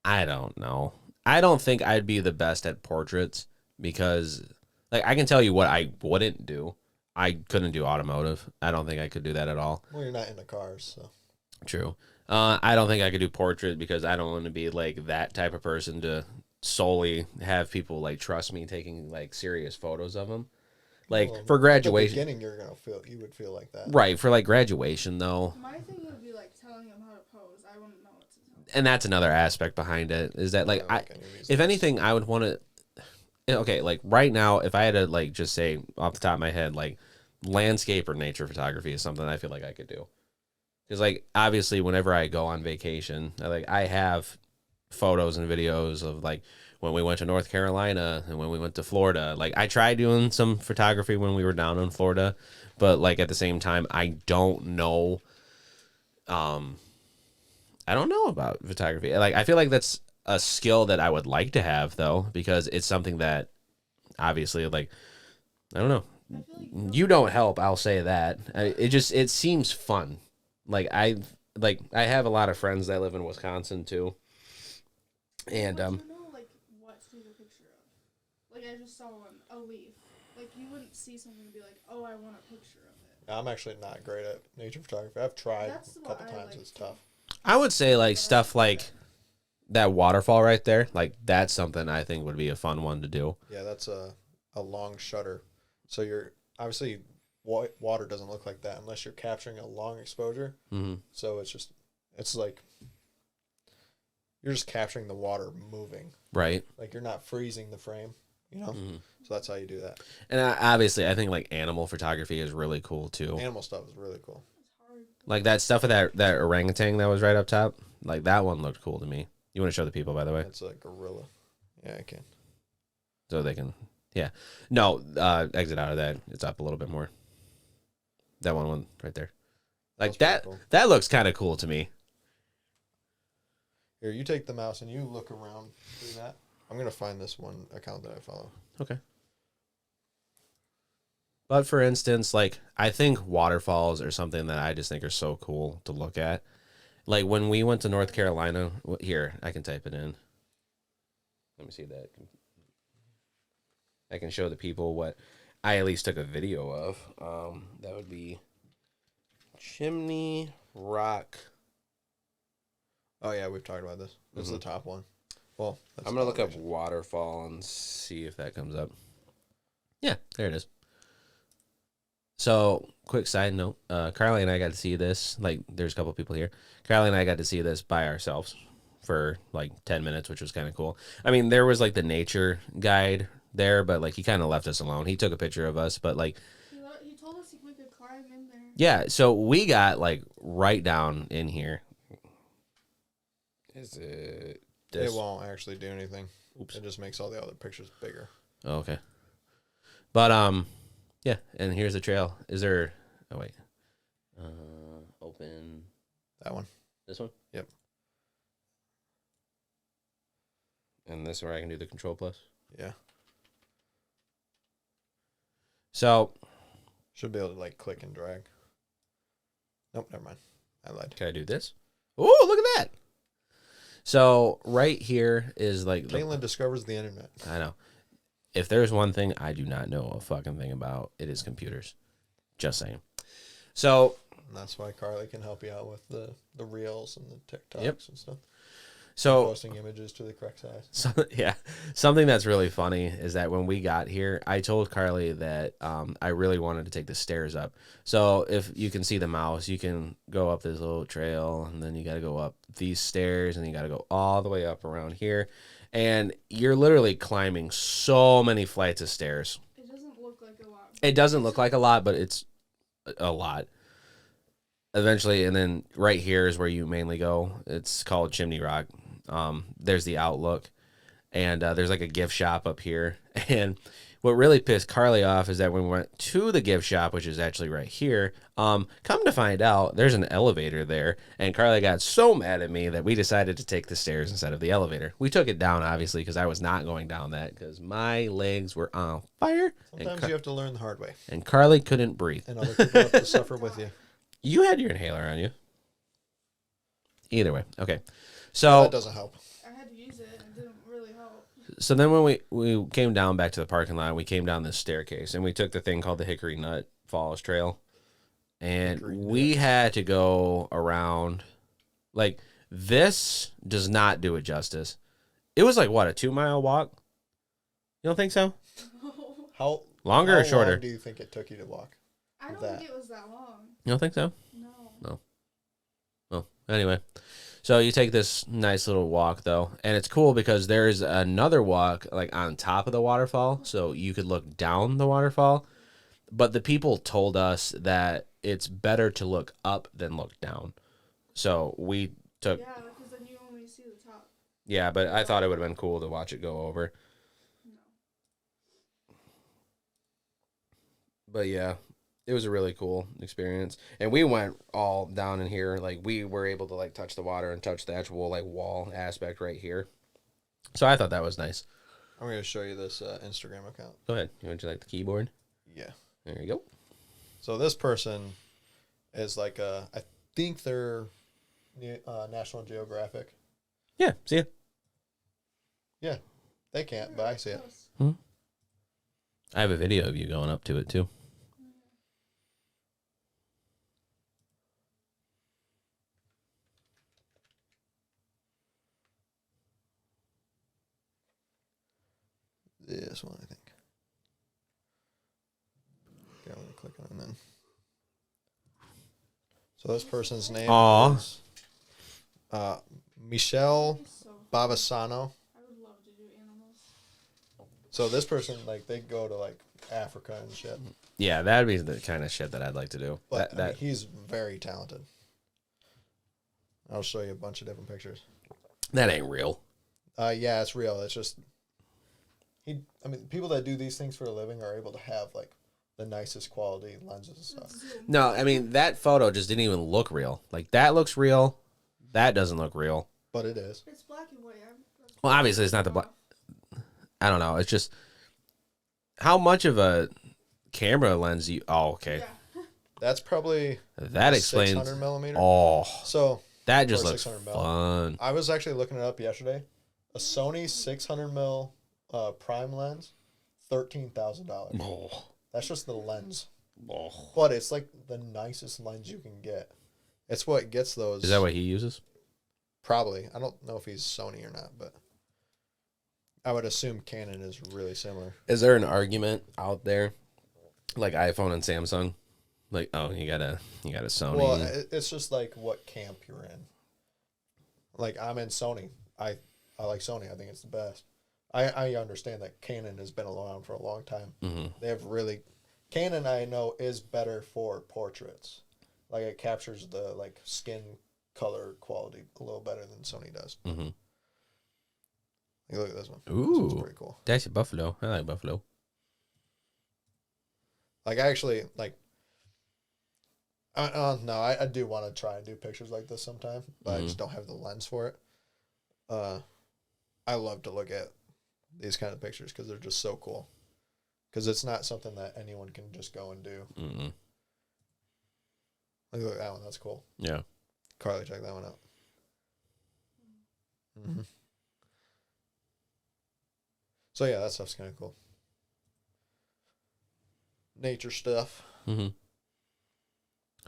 I don't know. I don't think I'd be the best at portraits because, like, I can tell you what I wouldn't do. I couldn't do automotive. I don't think I could do that at all. Well, you're not into cars, so. True. I don't think I could do portrait because I don't want to be like that type of person to solely have people like trust me taking like serious photos of them. Like for graduation, At the beginning, you would feel like that, right? For like graduation, though. My thing would be like telling him how to pose. I wouldn't know what to tell him. And that's another aspect behind it is that like if anything, I would want to. Okay, like right now, if I had to like just say off the top of my head, like landscape or nature photography is something I feel like I could do. Because, like, obviously, whenever I go on vacation, I have photos and videos of, like, when we went to North Carolina and when we went to Florida. Like, I tried doing some photography when we were down in Florida, but, like, at the same time, I don't know. I don't know about photography. Like, I feel like that's a skill that I would like to have, though, because it's something that, obviously, like, I don't know. You don't help, I'll say that. It seems fun. I have a lot of friends that live in Wisconsin too, and You know, like what to take a picture of. Like I just saw a leaf. Like you wouldn't see something and be like, oh, I want a picture of it. I'm actually not great at nature photography. I've tried a couple times. It's tough. I would say like stuff like that waterfall right there. Like that's something I think would be a fun one to do. Yeah, that's a long shutter. So you're obviously. Water doesn't look like that unless you're capturing a long exposure. So it's like you're just capturing the water moving. Right. Like you're not freezing the frame, So that's how you do that. And obviously, I think like animal photography is really cool too. Animal stuff is really cool. Like that stuff with that orangutan that was right up top. Like that one looked cool to me. You want to show the people, by the way? It's a gorilla. Yeah, I can. So they can. Yeah. No. Exit out of that. It's up a little bit more. That one right there. Like that cool. That looks kind of cool to me. Here, you take the mouse and you look around through that. I'm going to find this one account that I follow. Okay. But for instance, like I think waterfalls are something that I just think are so cool to look at. Like when we went to North Carolina, here, I can type it in. Let me see that. I can show the people what I at least took a video of. That would be Chimney Rock. Oh yeah, we've talked about this. This is the top one. Well, I'm gonna look up waterfall and see if that comes up. Yeah, there it is. So, quick side note: Carly and I got to see this. Like, there's a couple people here. Carly and I got to see this by ourselves for like 10 minutes, which was kind of cool. I mean, there was like the nature guide there, but like he kind of left us alone. He took a picture of us, but like He told us we could climb in there. yeah, so we got like right down in here. Is it this? It won't actually do anything. Oops. It just makes all the other pictures bigger. Oh, okay. But yeah, and here's the trail. Is there? Oh wait. Open. That one. This one. Yep. And this is where I can do the control plus. Yeah. So Should be able to like click and drag. Nope, never mind. I lied. can I do this? Oh, look at that. So right here is like Taylen discovers the internet. I know. If there's one thing I do not know a fucking thing about, it is computers. Just saying. So And that's why Carly can help you out with the reels and the TikToks Yep. and stuff. so Posting images to the correct size. So, yeah, something that's really funny is that when we got here, I told Carly that I really wanted to take the stairs up. So if you can see the mouse, you can go up this little trail, and then you got to go up these stairs, and you got to go all the way up around here. And you're literally climbing so many flights of stairs. It doesn't look like a lot. It doesn't look like a lot, but it's a lot. Eventually, and then right here is where you mainly go. It's called Chimney Rock. There's the Outlook, and there's like a gift shop up here. And what really pissed Carly off is that when we went to the gift shop, which is actually right here, come to find out there's an elevator there, and Carly got so mad at me that we decided to take the stairs instead of the elevator. We took it down, obviously, because I was not going down that because my legs were on fire. Sometimes you have to learn the hard way. And Carly couldn't breathe. And other people have to suffer with you. You had your inhaler on you. Either way, okay. Well, So that doesn't help. I had to use it. It didn't really help. So then when we came down back to the parking lot, we came down this staircase, and we took the thing called the Hickory Nut Falls Trail. And we had to go around. Like, this does not do it justice. It was like, what, a 2-mile walk? You don't think so? How Longer or how shorter? long do you think it took you to walk? I don't That. think it was that long. You don't think so? No. Well, anyway. So you take this nice little walk, though, and it's cool because there's another walk, like, on top of the waterfall, so you could look down the waterfall. But the people told us that it's better to look up than look down. So we took... Yeah, because then you only see the top. Yeah, but I thought it would have been cool to watch it go over. But yeah, it was a really cool experience. And we went all down in here. Like, we were able to, like, touch the water and touch the actual, like, wall aspect right here. So I thought that was nice. I'm going to show you this Instagram account. Go ahead. Would you like the keyboard? Yeah. There you go. So this person is like I think they're National Geographic. Yeah, see ya. Yeah, they can't, but I see it. I have a video of you going up to it, too. This one, I think. Okay, I'm going to click on it then. So this person's name is Michelle Bavasano. I would love to do animals. So this person, like, they go to, like, Africa and shit. Yeah, that'd be the kind of shit that I'd like to do. But that I mean, he's very talented. I'll show you a bunch of different pictures. That ain't real. Yeah, it's real. It's just I mean, people that do these things for a living are able to have like the nicest quality lenses and stuff. No, I mean, that photo just didn't even look real. Like, that looks real. That doesn't look real. But it is. It's black and white. Well, obviously, it's not the black. I don't know. It's just how much of a camera lens you. Oh, okay. Yeah. That's probably That explains. 600 millimeter. Oh, So that just or looks 600 mil. fun. I was actually looking it up yesterday. A Sony 600 mil prime lens, $13,000. Oh. That's just the lens. Oh. But it's like the nicest lens you can get. It's what gets those. Is that what he uses? Probably. I don't know if he's Sony or not, but I would assume Canon is really similar. Is there an argument out there, like iPhone and Samsung? Like, oh, you got a Sony. Well, it's just like what camp you're in. Like, I'm in Sony. I like Sony. I think it's the best. I understand that Canon has been around for a long time. Mm-hmm. They have really, Canon I know is better for portraits. Like it captures the like skin color quality a little better than Sony does. Mm-hmm. Like, look at this one. Ooh, This one's pretty cool. that's a buffalo. I like buffalo. Like I actually like. No, I do want to try and do pictures like this sometime, but I just don't have the lens for it. I love to look at these kind of pictures because they're just so cool. Because it's not something that anyone can just go and do. Mm-mm. Look at that one. That's cool. Yeah. Carly, check that one out. Mm-hmm. So yeah, that stuff's kind of cool. Nature stuff. Mm-hmm.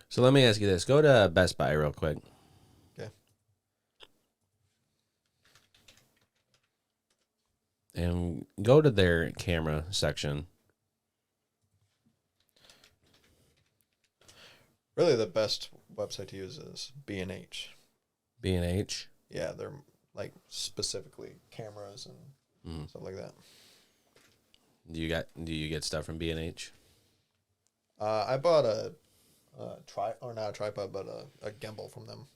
So let me ask you this. Go to Best Buy real quick. Okay. And go to their camera section. Really, the best website to use is B&H. B&H? Yeah, they're like specifically cameras and stuff like that. Do you get stuff from B&H? I bought a not a tripod, but a gimbal from them.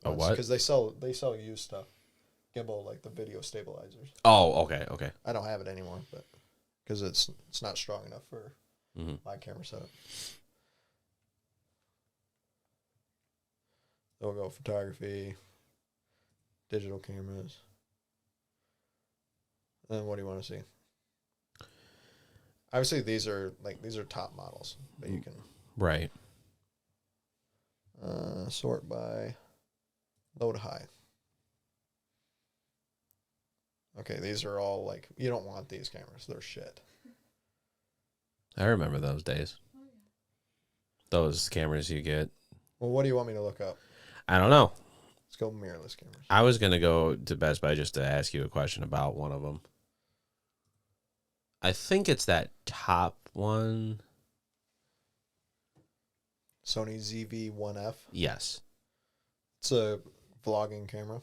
A what? Because they sell used stuff. Gimbal, like the video stabilizers. Oh, okay. I don't have it anymore, but because it's not strong enough for my camera setup. Then we'll go photography, digital cameras. And then what do you want to see? Obviously, these are top models that you can Right. Sort by low to high. Okay, these are all like, you don't want these cameras. They're shit. I remember those days. Those cameras you get. Well, what do you want me to look up? I don't know. Let's go mirrorless cameras. I was going to go to Best Buy just to ask you a question about one of them. I think it's that top one. Sony ZV-1F. Yes. It's a vlogging camera.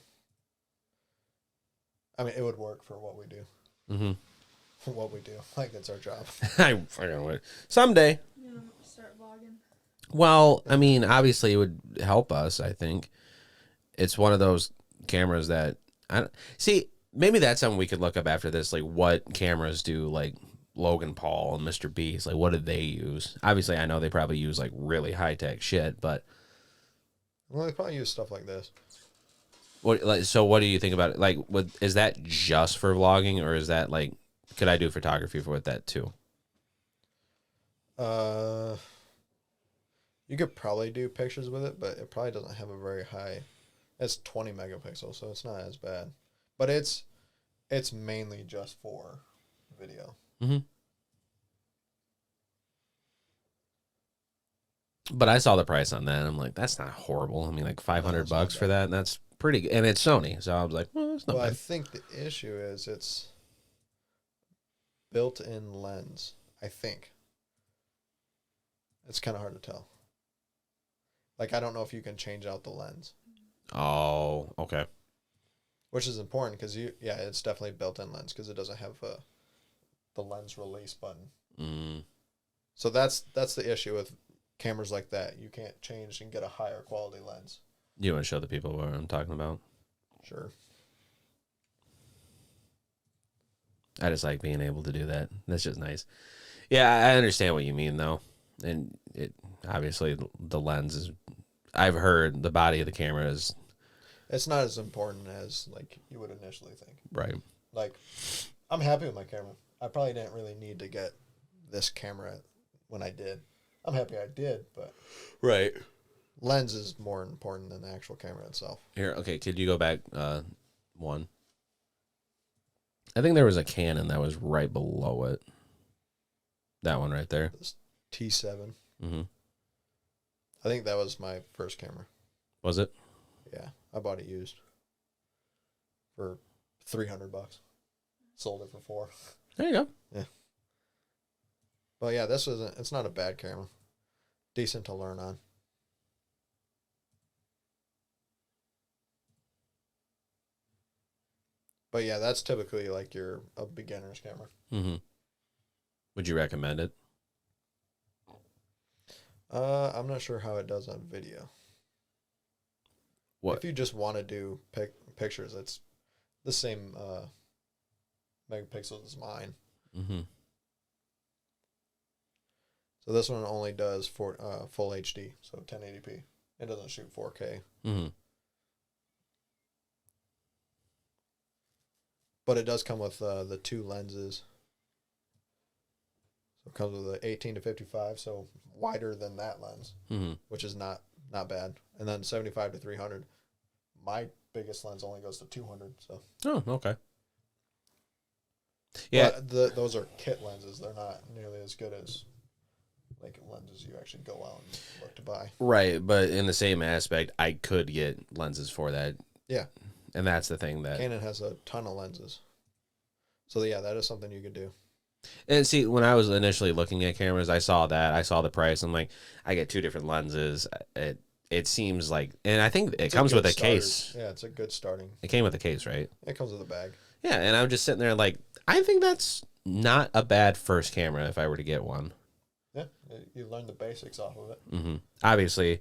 I mean, it would work for what we do. Mm-hmm. For what we do. Like, it's our job. I fucking would. Someday. Yeah, start vlogging. Well, I mean, obviously it would help us, I think. It's one of those cameras that... See, maybe that's something we could look up after this, like what cameras do, like, Logan Paul and Mr. Beast, like, what did they use? Obviously, I know they probably use, like, really high-tech shit, but... Well, they probably use stuff like this. So what do you think about it? Like, is that just for vlogging, or is that, like, could I do photography with that, too? You could probably do pictures with it, but it probably doesn't have a very high... It's 20 megapixels, so it's not as bad. But it's mainly just for video. Mm-hmm. But I saw the price on that, and I'm like, that's not horrible. I mean, like $500 for that, and that's pretty good. And it's Sony, so I was like, well, that's not bad. I think the issue is it's built-in lens, I think. It's kind of hard to tell. Like, I don't know if you can change out the lens. Oh, okay. Which is important because it's definitely built-in lens because it doesn't have the lens release button. Mm. So that's the issue with cameras like that. You can't change and get a higher quality lens. You want to show the people what I'm talking about? Sure. I just like being able to do that. That's just nice. Yeah, I understand what you mean, though. And it obviously the lens is... I've heard the body of the camera is... It's not as important as like you would initially think. Right. Like, I'm happy with my camera. I probably didn't really need to get this camera when I did. I'm happy I did, but... Right. Lens is more important than the actual camera itself. Here, okay, could you go back one? I think there was a Canon that was right below it. That one right there. This T7. Mm-hmm. I think that was my first camera. Was it? Yeah, I bought it used for $300. Sold it for $400. There you go. Yeah. But yeah, it's not a bad camera. Decent to learn on. But yeah, that's typically like a beginner's camera. Mm-hmm. Would you recommend it? I'm not sure how it does on video. What? If you just want to do pictures, it's the same megapixels as mine. Mm-hmm. So this one only does full HD, so 1080p. It doesn't shoot 4K. Mm-hmm. But it does come with the 2 lenses. So it comes with an 18 to 55, so wider than that lens, which is not bad. And then 75 to 300. My biggest lens only goes to 200. So. Oh, okay. Yeah, but those are kit lenses. They're not nearly as good as like lenses you actually go out and look to buy. Right, but in the same aspect, I could get lenses for that. Yeah. And that's the thing that Canon has a ton of lenses. So yeah, that is something you could do. And see, when I was initially looking at cameras, I saw the price. I'm like, I get 2 different lenses. It seems like, and I think it comes with a case. Yeah, it's a good starting. It came with a case, right? It comes with a bag. Yeah, and I'm just sitting there like, I think that's not a bad first camera if I were to get one. Yeah, you learn the basics off of it. Mm-hmm. Obviously,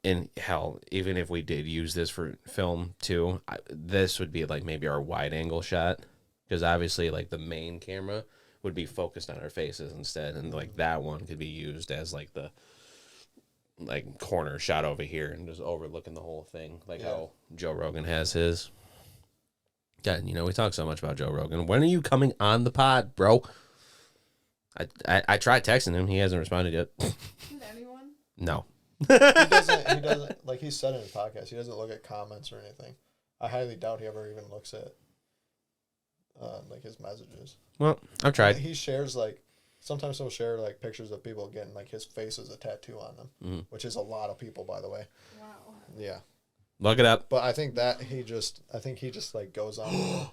and hell, even if we did use this for film too, this would be like maybe our wide angle shot, because obviously like the main camera would be focused on our faces instead, and like that one could be used as like the corner shot over here and just overlooking the whole thing, like how Joe Rogan has his. God, we talk so much about Joe Rogan. When are you coming on the pod, bro? I tried texting him. He hasn't responded yet. Did anyone? No. He doesn't like he said in his podcast, he doesn't look at comments or anything. I highly doubt he ever even looks at like his messages. Well, I've tried. He shares sometimes he'll share like pictures of people getting like his face as a tattoo on them, which is a lot of people, by the way. Wow. Yeah. Look it up. But I think he just like goes on.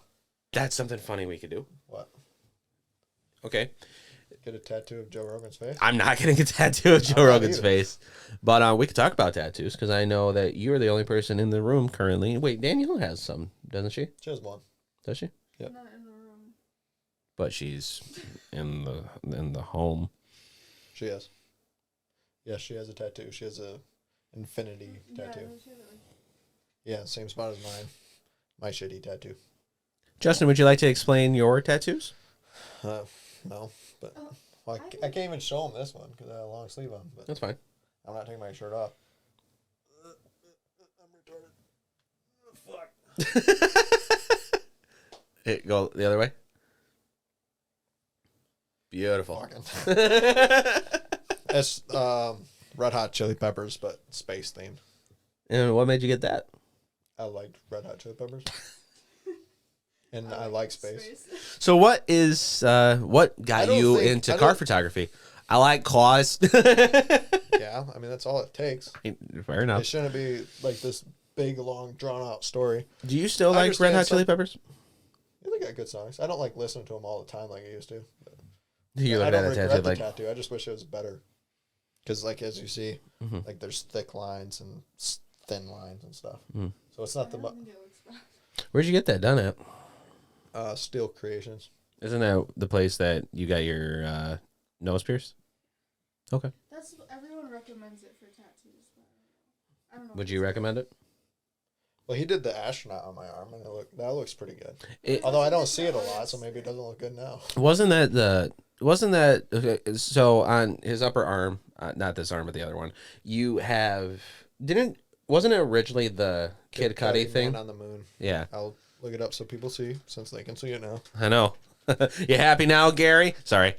That's something funny we could do. What? Okay. Get a tattoo of Joe Rogan's face? I'm not getting a tattoo of Joe Rogan's face. But we could talk about tattoos, because I know that you're the only person in the room currently. Wait, Danielle has some, doesn't she? She has one. Does she? Yep. Not in the room. But she's in the home. She has. Yes, she has a tattoo. She has a infinity tattoo. Yeah, same spot as mine. My shitty tattoo. Justin, would you like to explain your tattoos? No, but I can't even show him this one because I have a long sleeve on. But that's fine. I'm not taking my shirt off. I'm retarded. Fuck. It go the other way. Beautiful. It's Red Hot Chili Peppers, but space themed. And what made you get that? I liked Red Hot Chili Peppers. And I like space. So what got you into car photography? I like claws. Yeah, I mean, that's all it takes. Fair enough. It shouldn't be like this big, long, drawn-out story. Do you still like Red Hot Chili Peppers? Yeah, they got good songs. I don't like listening to them all the time like I used to. I don't regret the tattoo. I just wish it was better. Because, like, as you see, like, there's thick lines and thin lines and stuff. So it's not the much. Where'd you get that done at? Steel Creations. Isn't that the place that you got your nose pierced? Okay. That's everyone recommends it for tattoos. But I don't know. Would you recommend it? Well, he did the astronaut on my arm, and that looks pretty good. Although I don't see it a lot, so maybe it doesn't look good now. Wasn't that okay, so on his upper arm, not this arm but the other one, wasn't it originally the Kid Cudi thing? Man on the Moon. Yeah. I'll look it up so people see, since they can see it now. I know. You happy now, Gary? Sorry.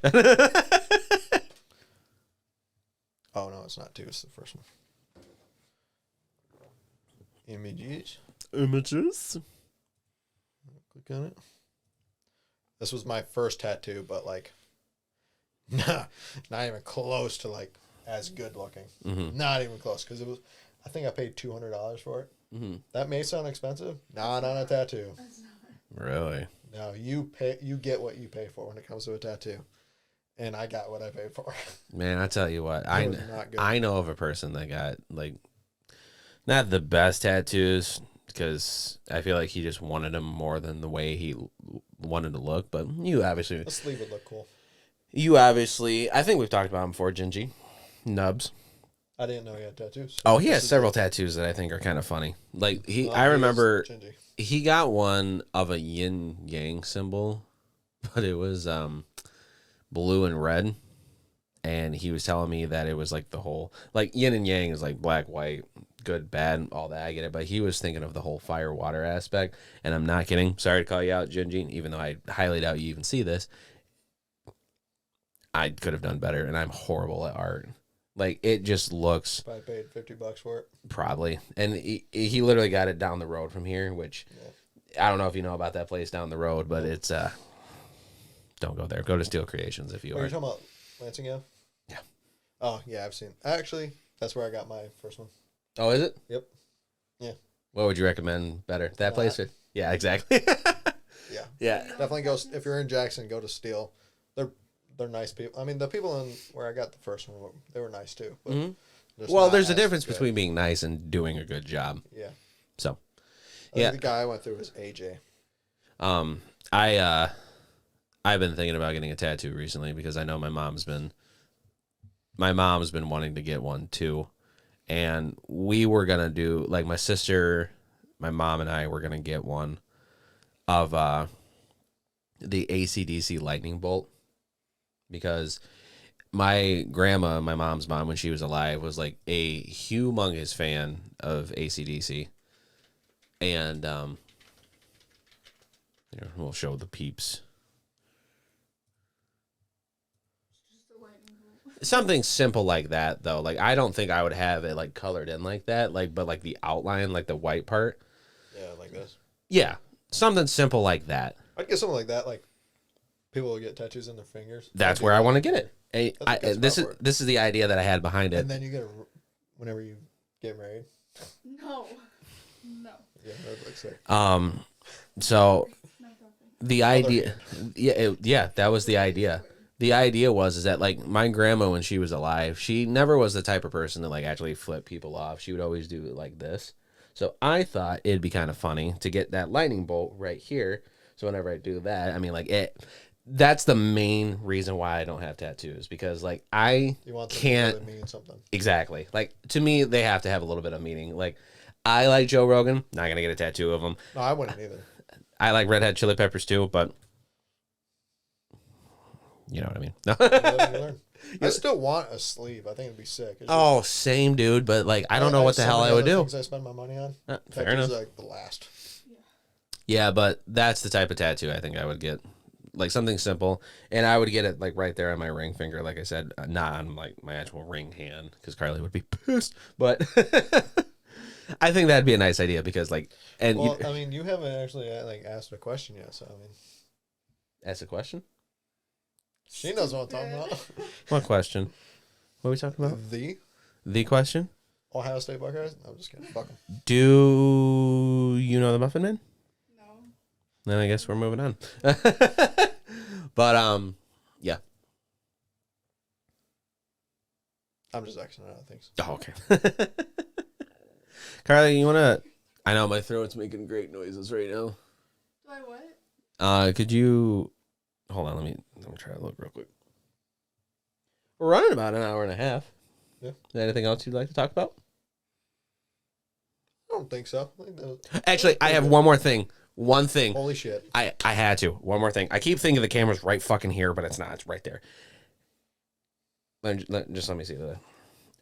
Oh, no, it's not two. It's the first one. Images. Click on it. This was my first tattoo, but like, not even close to like as good looking. Not even close, because it was. I think I paid $200 for it. That may sound expensive. Not on a tattoo. Really? No, you get what you pay for when it comes to a tattoo, and I got what I paid for. Man, I tell you what, I know of a person that got like not the best tattoos. because I feel like he just wanted him more than the way he wanted to look. But you obviously, The sleeve would look cool. I think we've talked about him before, Gingy. Nubs. I didn't know he had tattoos. Oh, he has several tattoos that I think are kind of funny. Like I he remember is Gingy. he got one of a yin yang symbol, but it was blue and red, and he was telling me that it was like the whole like yin and yang is like black, white, good, bad, all that. I get it, but he was thinking of the whole fire water aspect, and I'm not kidding. Sorry to call you out, Gingy, even though I highly doubt you even see this. I could have done better, and I'm horrible at art. Like, it just looks... Probably paid $50 for it. Probably. And he literally got it down the road from here, which... Yeah. I don't know if you know about that place down the road, but it's... Don't go there. Go to Steel Creations if you are. Are you talking about Lansing Ave? Yeah. Oh, yeah, I've seen... Actually, that's where I got my first one. Oh, is it? Yep. Yeah. What would you recommend better? That place? Or... Yeah, exactly. Yeah. Yeah. Definitely go... If you're in Jackson, go to Steel. They're nice people. I mean, the people in where I got the first one, they were nice too. But well, there's a difference between being nice and doing a good job. Yeah. So, I think the guy I went through was AJ. I've been thinking about getting a tattoo recently because I know my mom's been wanting to get one too, and we were gonna do like my sister, my mom, and I were gonna get one of the AC/DC lightning bolt. Because my grandma, my mom's mom, when she was alive, was like a humongous fan of AC/DC. And here, we'll show the peeps. Something simple like that, though. Like, I don't think I would have it like colored in like that. Like, but like the outline, like the white part. Yeah, like this. Yeah, something simple like that. I'd get something like that. Like people will get tattoos on their fingers. That's where I want to get it. This is the idea that I had behind it. And then you get whenever you get married. No. Yeah, that looks sick. So the idea, that was the idea. The idea was that like my grandma, when she was alive, she never was the type of person to like actually flip people off. She would always do it like this. So I thought it'd be kind of funny to get that lightning bolt right here. So whenever I do that, I mean, like that's the main reason why I don't have tattoos, because like you want can't to really mean something. Exactly. Like to me, they have to have a little bit of meaning. Like I like Joe Rogan, not gonna get a tattoo of him. No, I wouldn't either. I like Red Hot Chili Peppers too, but you know what I mean. No. I still want a sleeve. I think it'd be sick. Same dude, but like I don't know what the hell I would do. I spend my money on. Fair enough. Like the last. Yeah, but that's the type of tattoo I think I would get. Like something simple, and I would get it like right there on my ring finger, like I said, not on like my actual ring hand, because Carly would be pissed. But I think that'd be a nice idea because like, and well, I mean, you haven't actually like asked a question yet, so I mean, ask a question. She knows what I'm talking about. What question? What are we talking about? The question. Ohio State Buckeyes. No, I'm just kidding. Fuck them. Do you know the Muffin Man? Then I guess we're moving on. But yeah. I'm just Xing out things. Oh, okay. Carly, you wanna? I know my throat's making great noises right now. Do I what? Could you hold on? Let me try to look real quick. We're running about an hour and a half. Yeah. Is there anything else you'd like to talk about? I don't think so. Actually, I have one more thing. One thing. Holy shit. I had to. One more thing. I keep thinking the camera's right fucking here, but it's not. It's right there. Just let me see that.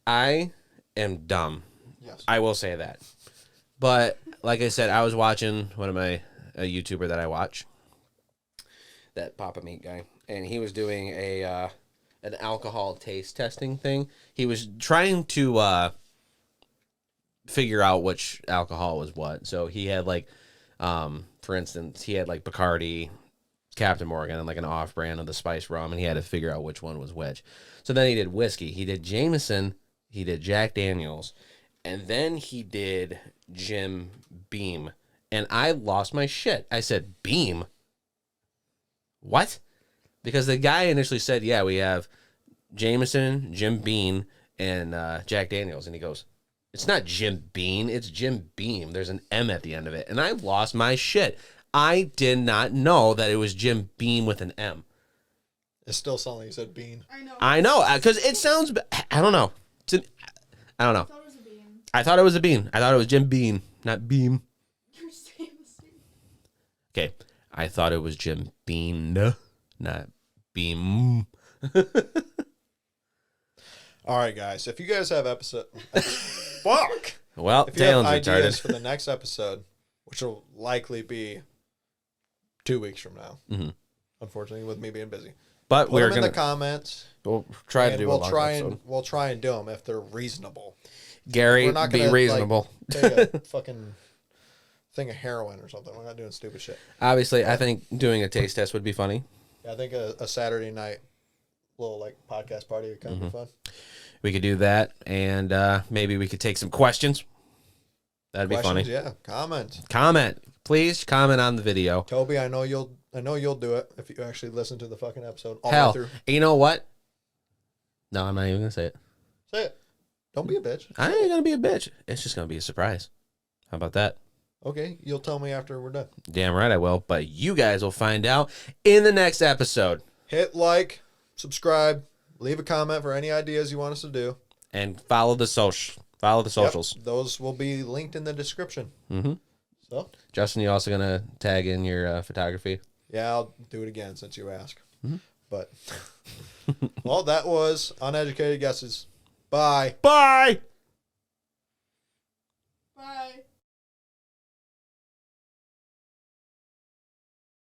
I am dumb. Yes. I will say that. But like I said, I was watching a YouTuber that I watch, that Papa Meat guy, and he was doing an alcohol taste testing thing. He was trying to figure out which alcohol was what. So he had like, for instance, he had like Bacardi, Captain Morgan, and like an off-brand of the spice rum, and he had to figure out which one was which. So then he did whiskey. He did Jameson. He did Jack Daniels. And then he did Jim Beam. And I lost my shit. I said, Beam? What? Because the guy initially said, yeah, we have Jameson, Jim Beam, and Jack Daniels. And he goes, It's not Jim Beam. It's Jim Beam. There's an M at the end of it. And I lost my shit. I did not know that it was Jim Beam with an M. It still sounds like you said bean. I know, because it sounds, I don't know. I don't know. I thought it was a bean. I thought it was Jim Beam, not Beam. You're saying the same. Okay. I thought it was Jim Beam, not Beam. All right, guys. If you guys have fuck. Well, if you have Taylen's ideas retarded. for the next episode, which will likely be 2 weeks from now, unfortunately, with me being busy. But Put we're them gonna in the comments. We'll try to do a long episode. We'll try and do them if they're reasonable. Gary, We're not be gonna, reasonable. Take a fucking thing of heroin or something. We're not doing stupid shit. Obviously, I think doing a taste test would be funny. Yeah, I think a Saturday night little like podcast party would kind of be fun. We could do that, and maybe we could take some questions. That'd be funny. Yeah, Comment, please. Comment on the video. Toby, I know you'll do it if you actually listen to the fucking episode all the Hell, way through. you know what? No, I'm not even gonna say it. Say it. Don't be a bitch. I ain't gonna be a bitch. It's just gonna be a surprise. How about that? Okay, you'll tell me after we're done. Damn right I will. But you guys will find out in the next episode. Hit like, subscribe, leave a comment for any ideas you want us to do, and follow the socials. Yep, those will be linked in the description. Mm-hmm. So, Justin, you also gonna tag in your photography? Yeah, I'll do it again since you ask. Mm-hmm. But well, that was Uneducated Guesses. Bye. Bye.